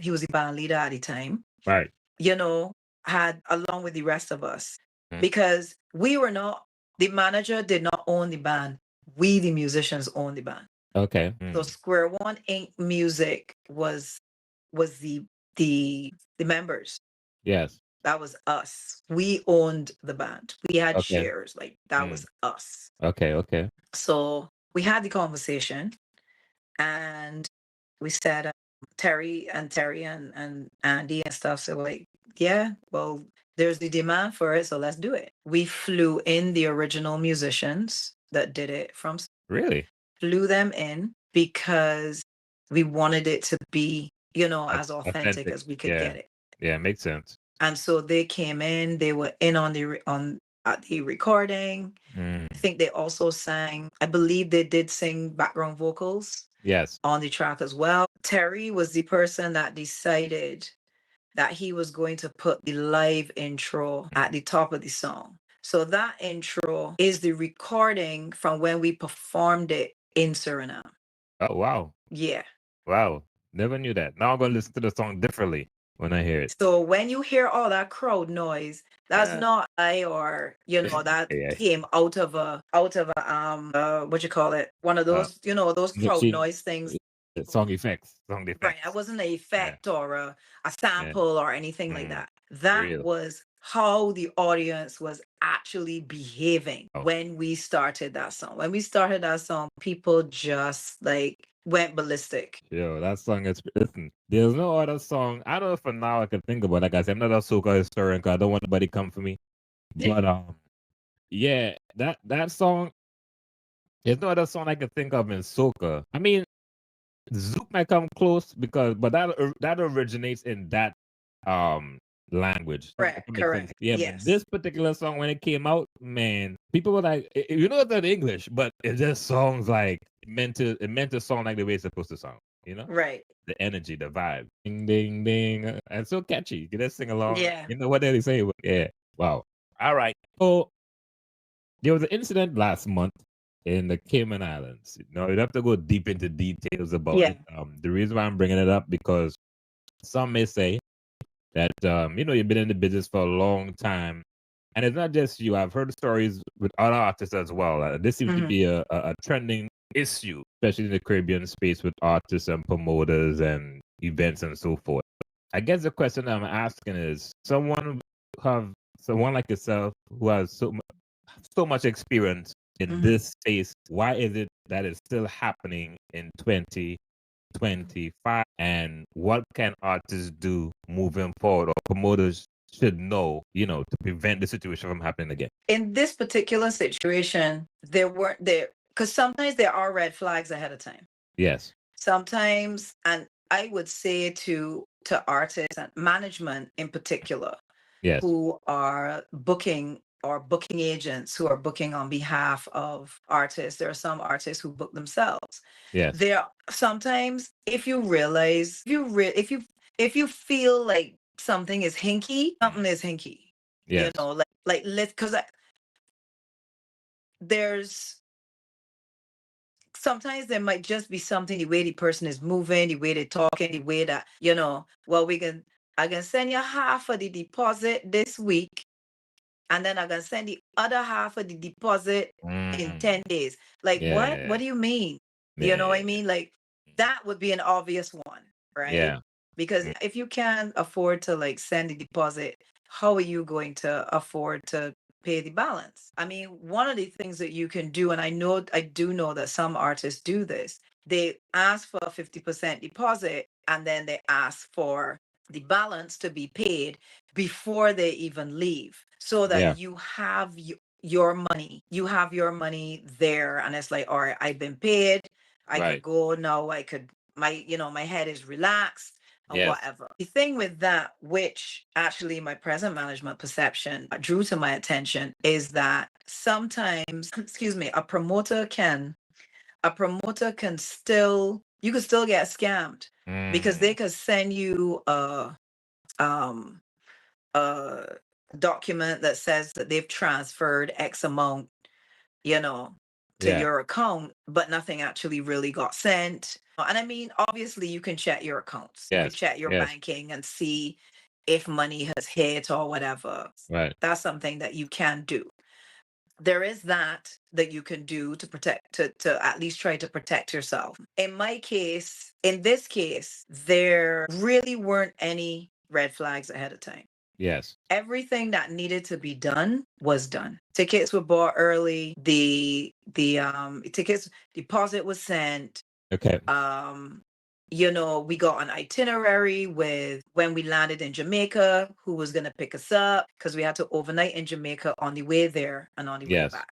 he was the band leader at the time. Right. You know, had along with the rest of us. Because we were not, the manager did not own the band. We, the musicians, owned the band. Okay. So Square One Inc. Music was the members. Yes. That was us. We owned the band. We had shares. Like that was us. Okay. So we had the conversation and we said, Terry and Andy and stuff. So like, yeah, well, there's the demand for it, so let's do it. We flew in the original musicians that did it from. Really? Flew them in because we wanted it to be, you know, as authentic as we could get it. Yeah, makes sense. And so they came in. They were in at the recording. I think they also sang. I believe they did sing background vocals. Yes. On the track as well. Terry was the person that decided that he was going to put the live intro at the top of the song. So that intro is the recording from when we performed it in Suriname. Oh, wow. Yeah. Wow. Never knew that. Now I'm going to listen to the song differently when I hear it. So when you hear all that crowd noise, that's not or you know that came out of a what you call it, one of those you know those crowd noise things. Song effects. Right. It wasn't an effect or a sample or anything like that. That was how the audience was actually behaving when we started that song. When we started that song, people just like went ballistic. Yo, that song is, listen, there's no other song. I don't know for now I can think about it. Like I said, I'm not a soca historian because I don't want nobody come for me. But yeah, that song, there's no other song I can think of in soca. I mean, Zouk might come close but that originates in that language. Correct. Yeah, yes. But this particular song when it came out, man, people were like, you know, it's not English, but it just songs like it meant to sound like the way it's supposed to sound. You know, right? The energy, the vibe, ding ding ding, and so catchy. You can just sing along. Yeah, you know what they say. Yeah, wow. All right. So there was an incident last month in the Cayman Islands. You know, you don't have to go deep into details about it. The reason why I'm bringing it up because some may say that you know, you've been in the business for a long time, and it's not just you. I've heard stories with other artists as well. This seems to be a trending issue, especially in the Caribbean space with artists and promoters and events and so forth. I guess the question I'm asking is, someone like yourself who has so much experience in this space, why is it that it's still happening in 2025? And what can artists do moving forward, or promoters should know, you know, to prevent the situation from happening again? In this particular situation, there because sometimes there are red flags ahead of time. Yes. Sometimes, and I would say to artists and management in particular, Yes. who are booking or booking agents who are booking on behalf of artists. There are some artists who book themselves. Yes. There sometimes, if you realize, if you feel like something is hinky, something is hinky. Yes. You know, like let's, because there's sometimes there might just be something, the way the person is moving, the way they're talking, the way that, you know, well, I can send you half of the deposit this week, and then I can send the other half of the deposit in 10 days. Like, Yeah. what do you mean? You know what I mean? Like, that would be an obvious one, right? Yeah. Because if you can't afford to like send the deposit, how are you going to afford to pay the balance? I mean, one of the things that you can do, and I do know that some artists do this, they ask for a 50% deposit and then they ask for the balance to be paid before they even leave, so that you have your money. You have your money there, and it's like, all right, I've been paid. I could go now. My head is relaxed or whatever. The thing with that, which actually my present management perception drew to my attention, is that sometimes, excuse me, a promoter can still, you could still get scammed, because they could send you a document that says that they've transferred X amount, to your account, but nothing actually really got sent. And I mean, obviously you can check your accounts. You can check your banking and see if money has hit or whatever. Right. That's something that you can do. There is that you can do to protect, to at least try to protect yourself. In this case, there really weren't any red flags ahead of time. Yes. Everything that needed to be done was done. Tickets were bought early. The tickets deposit was sent. Okay. We got an itinerary with when we landed in Jamaica, who was going to pick us up, because we had to overnight in Jamaica on the way there and on the way back.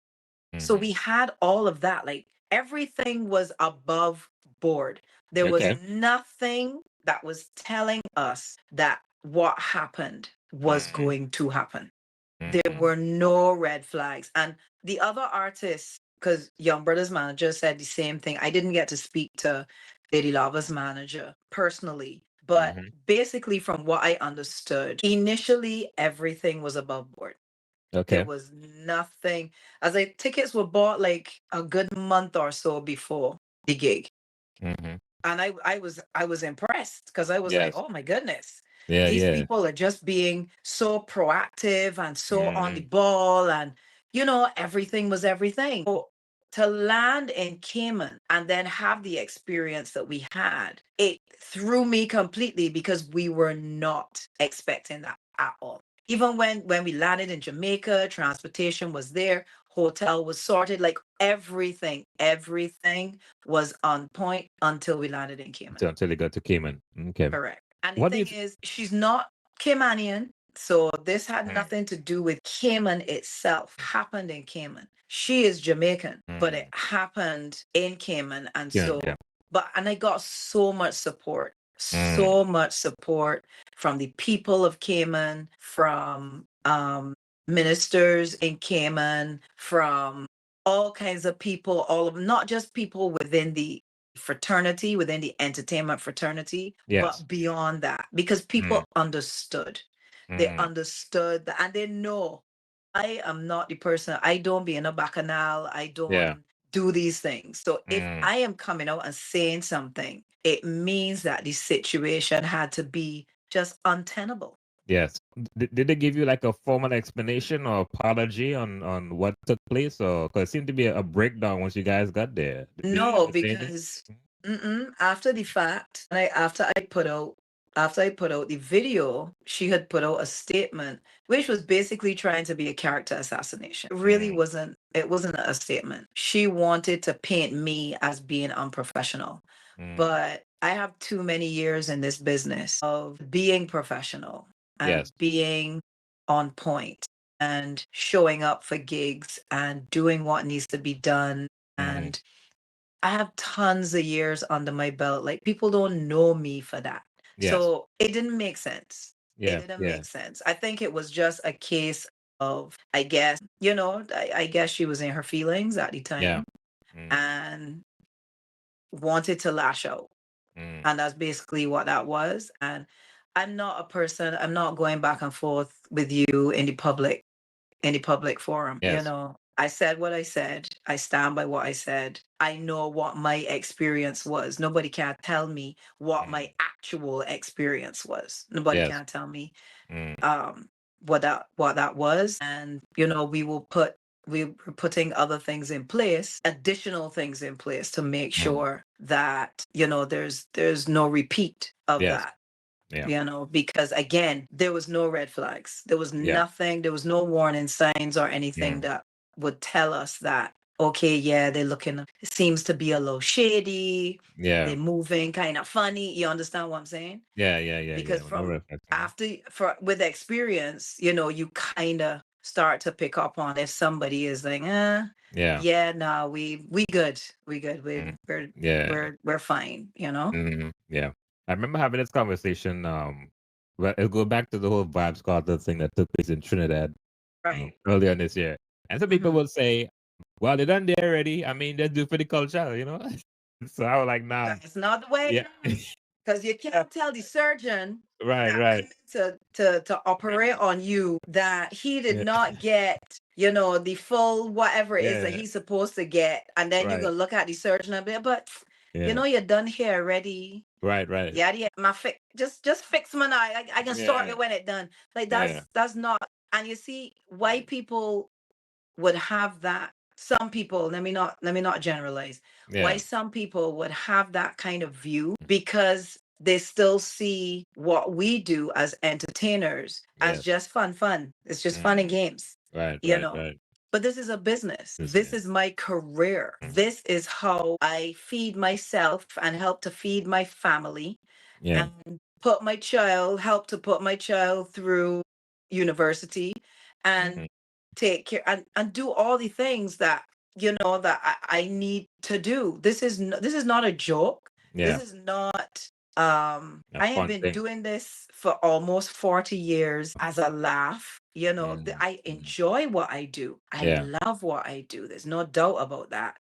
So we had all of that. Like, everything was above board. There was nothing that was telling us that what happened was going to happen. There were no red flags. And the other artists, because Young Brother's manager said the same thing. I didn't get to speak to Lady Lava's manager personally, but basically from what I understood, initially everything was above board. Okay. There was nothing. Tickets were bought like a good month or so before the gig. And I was impressed, because I was like, oh my goodness. These people are just being so proactive and so on the ball, and everything was everything. So, to land in Cayman and then have the experience that we had, it threw me completely, because we were not expecting that at all. Even when we landed in Jamaica, transportation was there, hotel was sorted, like everything was on point until we landed in Cayman. Until they got to Cayman. Okay. Correct. And the thing is, she's not Caymanian, so this had nothing to do with Cayman itself. It happened in Cayman. She is Jamaican, but it happened in Cayman, and and I got so much support. So much support from the people of Cayman, from ministers in Cayman, from all kinds of people, not just people within the fraternity, within the entertainment fraternity, but beyond that, because people understood. They understood that, and they know I am not the person. I don't be in a bacchanal. I don't do these things. So if I am coming out and saying something, it means that the situation had to be just untenable. Yes. Did they give you like a formal explanation or apology on what took place, or because it seemed to be a breakdown once you guys got there? No, because after the fact, and after I put out the video, she had put out a statement, which was basically trying to be a character assassination. It really wasn't. It wasn't a statement. She wanted to paint me as being unprofessional, but I have too many years in this business of being professional and being on point and showing up for gigs and doing what needs to be done And I have tons of years under my belt. Like people don't know me for that. Yes. So it didn't make sense. Yeah. It didn't Yeah. make sense. I think it was just a case of, I guess, I guess she was in her feelings at the Yeah. time and wanted to lash out. And that's basically what that was. And I'm not a person, I'm not going back and forth with you in the public forum. Yes. I said what I said. I stand by what I said. I know what my experience was. Nobody can tell me what my actual experience was. Nobody Yes. can tell me what that was. And we're putting other things in place, additional things in place to make sure that there's no repeat of Yes. that. Yeah. Because again, there was no red flags. There was nothing, there was no warning signs or anything that would tell us that, okay, yeah, they're looking, it seems to be a little shady. Yeah. They're moving kind of funny. You understand what I'm saying? Yeah. Because No from reflection. with experience, you kind of start to pick up on if somebody is like, Yeah. no, we good. We're fine, Yeah. I remember having this conversation. Well, it'll go back to the whole vibes cartel thing that took place in Trinidad Right. earlier in this year. And some people will say, well, they're done there already. I mean, let's do it for the culture, So I was like, nah. That's not the way. Yeah. Because you can't tell the surgeon Right. to operate on you that he did Yeah. not get, the full whatever it is that Yeah. he's supposed to get. And then you're Right. going to look at the surgeon and be, but Yeah. you're done here already. Right. Yeah, just fix my eye. I can sort Yeah. it when it's done. Like Yeah. that's not. And you see, white people would have that. Some people, let me not generalize. Yeah. Why some people would have that kind of view because they still see what we do as entertainers as Yes. just fun. It's just fun and games. Right. Right. But this is a business. This is my career. This is how I feed myself and help to feed my family. Yeah. And help to put my child through university and take care and do all the things that that I need to do. This is not a joke. Yeah. This is not I have fun been thing. doing this for almost 40 years as a laugh. I enjoy what I do. I love what I do. There's no doubt about that.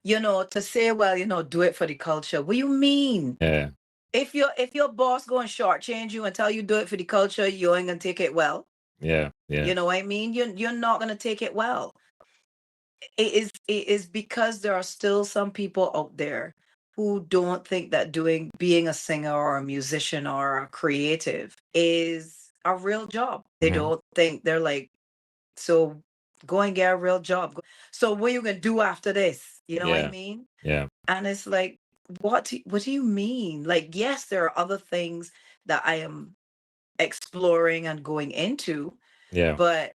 To say, well, do it for the culture. What do you mean? Yeah. If your boss go and shortchange you and tell you do it for the culture, you ain't gonna take it well. Yeah. You know what I mean? You're not gonna take it well. It is because there are still some people out there who don't think that being a singer or a musician or a creative is a real job. They don't think, they're like, so go and get a real job. So what are you gonna do after this? You know what I mean? Yeah. And it's like, what do you mean? Like, yes, there are other things that I am exploring and going into, Yeah. but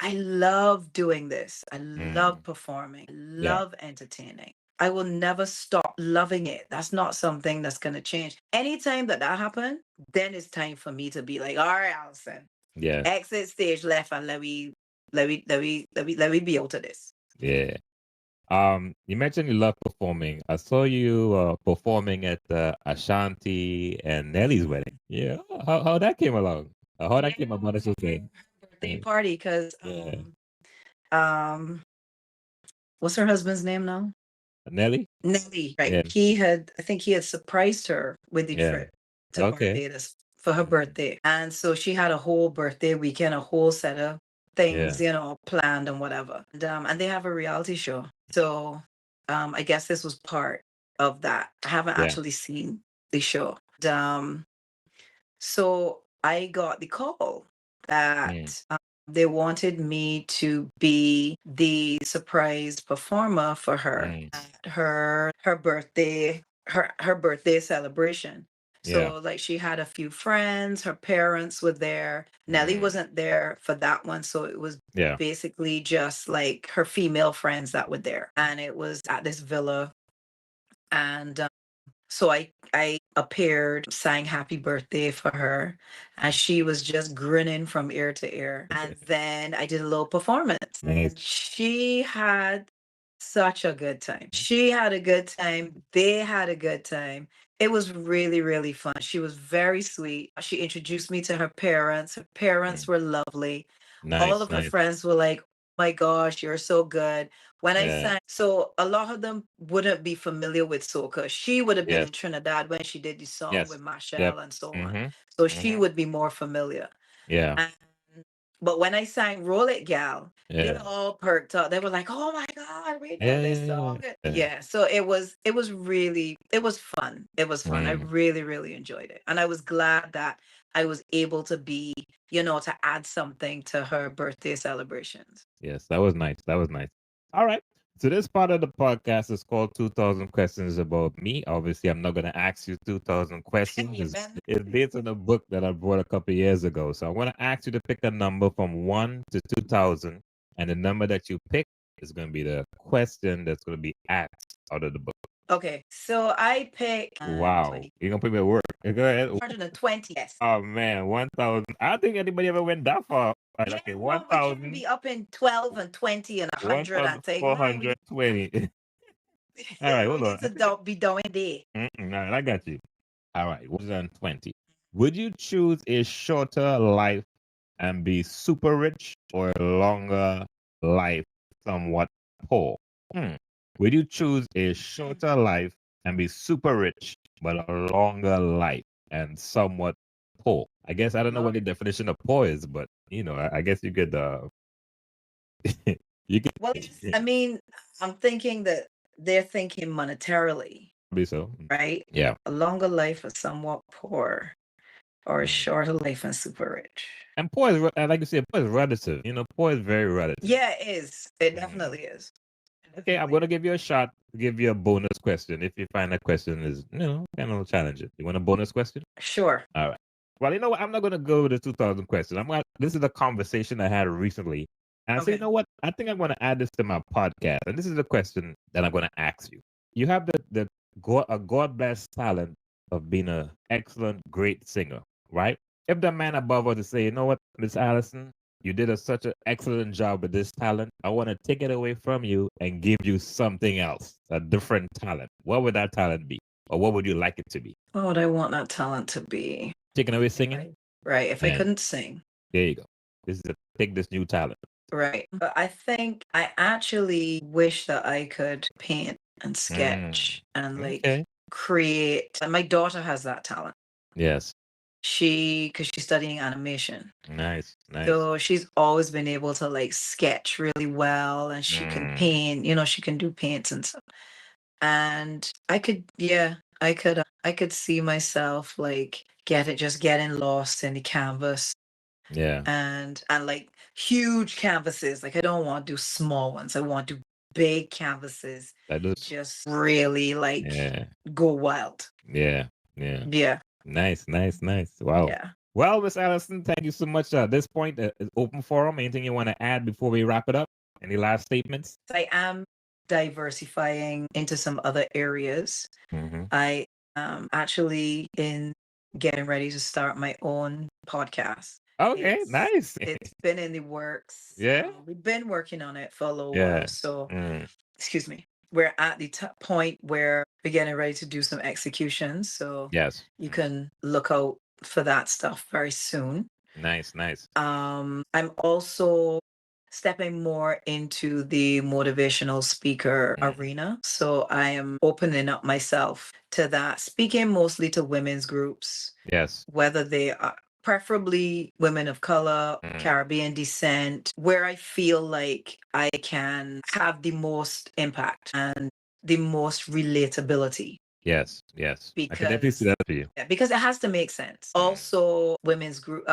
I love doing this. I love performing. I love entertaining. I will never stop loving it. That's not something that's going to change. Anytime that happens, then it's time for me to be like, all right, Alison, Yeah. exit stage left and let me be out of this. Yeah. You mentioned you love performing. I saw you performing at Ashanti and Nelly's wedding. Yeah. How that came along? How that came about? It's okay. Birthday party, because what's her husband's name now? Nelly, right? Yeah. I think he had surprised her with the trip to Barbados for her birthday, and so she had a whole birthday weekend, a whole set of things, planned and whatever. And they have a reality show, so I guess this was part of that. I haven't actually seen the show. So I got the call that they wanted me to be the surprise performer for her at her birthday, her birthday celebration. So like she had a few friends, her parents were there. Nelly wasn't there for that one, so it was basically just like her female friends that were there, and it was at this villa. And so I appeared, sang happy birthday for her, and she was just grinning from ear to ear. And then I did a little performance. Nice. She had such a good time. She had a good time. They had a good time. It was really, really fun. She was very sweet. She introduced me to her parents. Her parents were lovely. All of her friends were like, oh my gosh, you're so good. When I sang, so a lot of them wouldn't be familiar with soca. She would have been in Trinidad when she did the song with Machel and so on. So she would be more familiar. Yeah. And, but when I sang Roll It Gal, they all perked up. They were like, oh my God, we know this song. Yeah. So it was fun. It was fun. I really, really enjoyed it. And I was glad that I was able to be, to add something to her birthday celebrations. Yes, that was nice. That was nice. All right. So this part of the podcast is called 2000 Questions About Me. Obviously, I'm not going to ask you 2000 questions. It's based on a book that I bought a couple of years ago. So I want to ask you to pick a number from 1 to 2000. And the number that you pick is going to be the question that's going to be asked out of the book. Okay, so I pick. Wow, you're gonna put me at work. Go ahead. 120. Yes. Oh man, 1000. I don't think anybody ever went that far. Right, okay, 1000. Be up in 12 and 20 and 100. I think 420. All right, hold on. Don't be doing there. All right, I got you. All right, 120. Would you choose a shorter life and be super rich, or a longer life, somewhat poor? Would you choose a shorter life and be super rich, but a longer life and somewhat poor? I guess I don't know what the definition of poor is, but I guess you could. You could. Well, I mean, I'm thinking that they're thinking monetarily. Be so, right? Yeah. A longer life or somewhat poor, or a shorter life and super rich. And poor is, like you said, poor is relative. Poor is very relative. Yeah, it is. It definitely is. Okay, I'm going to give you a shot to give you a bonus question. If you find that question is, kind of challenging. You want a bonus question? Sure. All right. Well, you know what? I'm not going to go with the 2000 question. This is a conversation I had recently. And I said, you know what? I think I'm going to add this to my podcast. And this is the question that I'm going to ask you. You have a God-blessed talent of being an excellent, great singer, right? If the man above us to say, you know what, Miss Alison, you did such an excellent job with this talent. I want to take it away from you and give you something else, a different talent. What would that talent be? Or what would you like it to be? What would I want that talent to be? Taking away singing? Right. If I couldn't sing. There you go. Take this new talent. Right. But I think I actually wish that I could paint and sketch and create. And my daughter has that talent. Yes. Because she's studying animation. Nice. So she's always been able to sketch really well, and she can paint, she can do paints and stuff. And I could see myself getting lost in the canvas. Yeah. And huge canvases. I don't want to do small ones. I want to do big canvases. Just really go wild. Yeah. Nice. Wow. Yeah. Well, Miss Alison, thank you so much. At this point, it's open forum. Anything you want to add before we wrap it up? Any last statements? I am diversifying into some other areas. I am actually in getting ready to start my own podcast. Okay, nice. It's been in the works. Yeah. We've been working on it for a little while. So, excuse me. We're at the point where we're getting ready to do some executions. So yes, you can look out for that stuff very soon. Nice. I'm also stepping more into the motivational speaker arena. So I am opening up myself to that, speaking mostly to women's groups. Yes. Whether they are preferably women of color, Caribbean descent, where I feel like I can have the most impact and the most relatability. Yes. Because, I can definitely see that for you. Yeah, because it has to make sense. Also, women's groups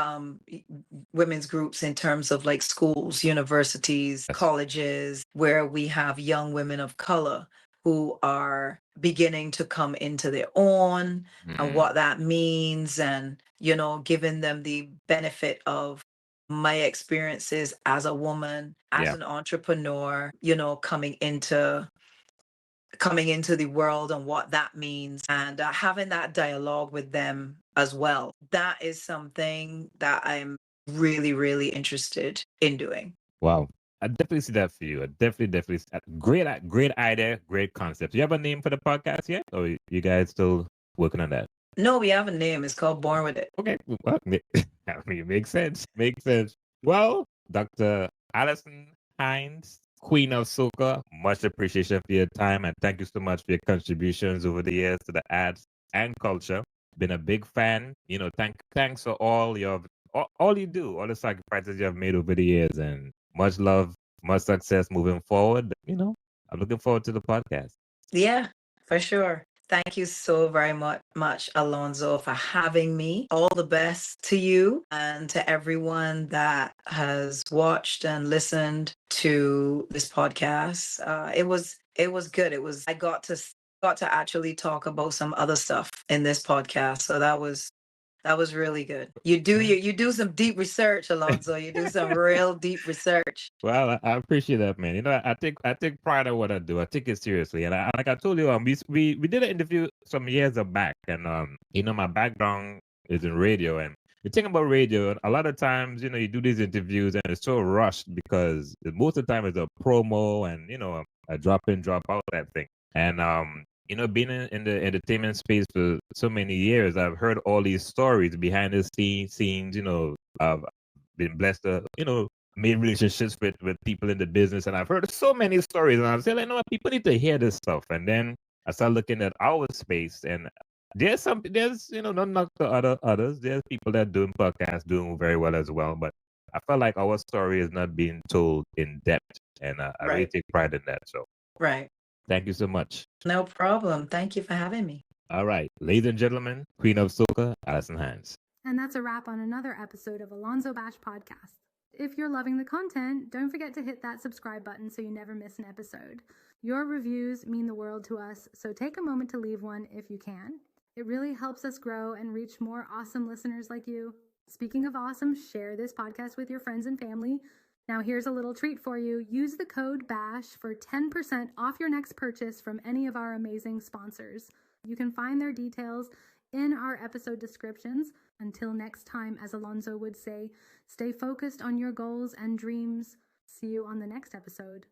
in terms of schools, universities, colleges, where we have young women of color who are beginning to come into their own and what that means, and giving them the benefit of my experiences as a woman, as an entrepreneur, coming into the world and what that means, and having that dialogue with them as well. That is something that I'm really, really interested in doing. Wow. I definitely see that for you. I definitely. Great idea, great concept. Do you have a name for the podcast yet, or you guys still working on that? No, we have a name. It's called Born With It. Okay, well, I mean, it makes sense. Makes sense. Well, Dr. Alison Hinds, Queen of Soca, much appreciation for your time, and thank you so much for your contributions over the years to the arts and culture. Been a big fan. Thanks for all you do, all the sacrifices you have made over the years, and much love, much success moving forward. I'm looking forward to the podcast. Yeah, for sure. Thank you so very much, Alonzo, for having me. All the best to you and to everyone that has watched and listened to this podcast. It was good. I got to actually talk about some other stuff in this podcast, so that was really good. You do some deep research, Alonzo. You do some real deep research. Well, I appreciate that, man. I take pride in what I do. I take it seriously, and like I told you, we did an interview some years back, and my background is in radio, and the thing about radio, a lot of times, you do these interviews, and it's so rushed because most of the time it's a promo, and a drop in, drop out type thing, and being in the entertainment space for so many years, I've heard all these stories behind the scenes. I've been blessed to, made relationships with people in the business, and I've heard so many stories, and I'm saying, like, no, people need to hear this stuff. And then I started looking at our space, and there's not knock to others. There's people that are doing podcasts, doing very well as well, but I felt like our story is not being told in depth, and I really take pride in that. So, right. Thank you so much. No problem. Thank you for having me. All right. Ladies and gentlemen, Queen of Soca, Alison Hinds. And that's a wrap on another episode of Alonzo Bash Podcast. If you're loving the content, don't forget to hit that subscribe button so you never miss an episode. Your reviews mean the world to us, so take a moment to leave one if you can. It really helps us grow and reach more awesome listeners like you. Speaking of awesome, share this podcast with your friends and family. Now here's a little treat for you. Use the code BASH for 10% off your next purchase from any of our amazing sponsors. You can find their details in our episode descriptions. Until next time, as Alonzo would say, stay focused on your goals and dreams. See you on the next episode.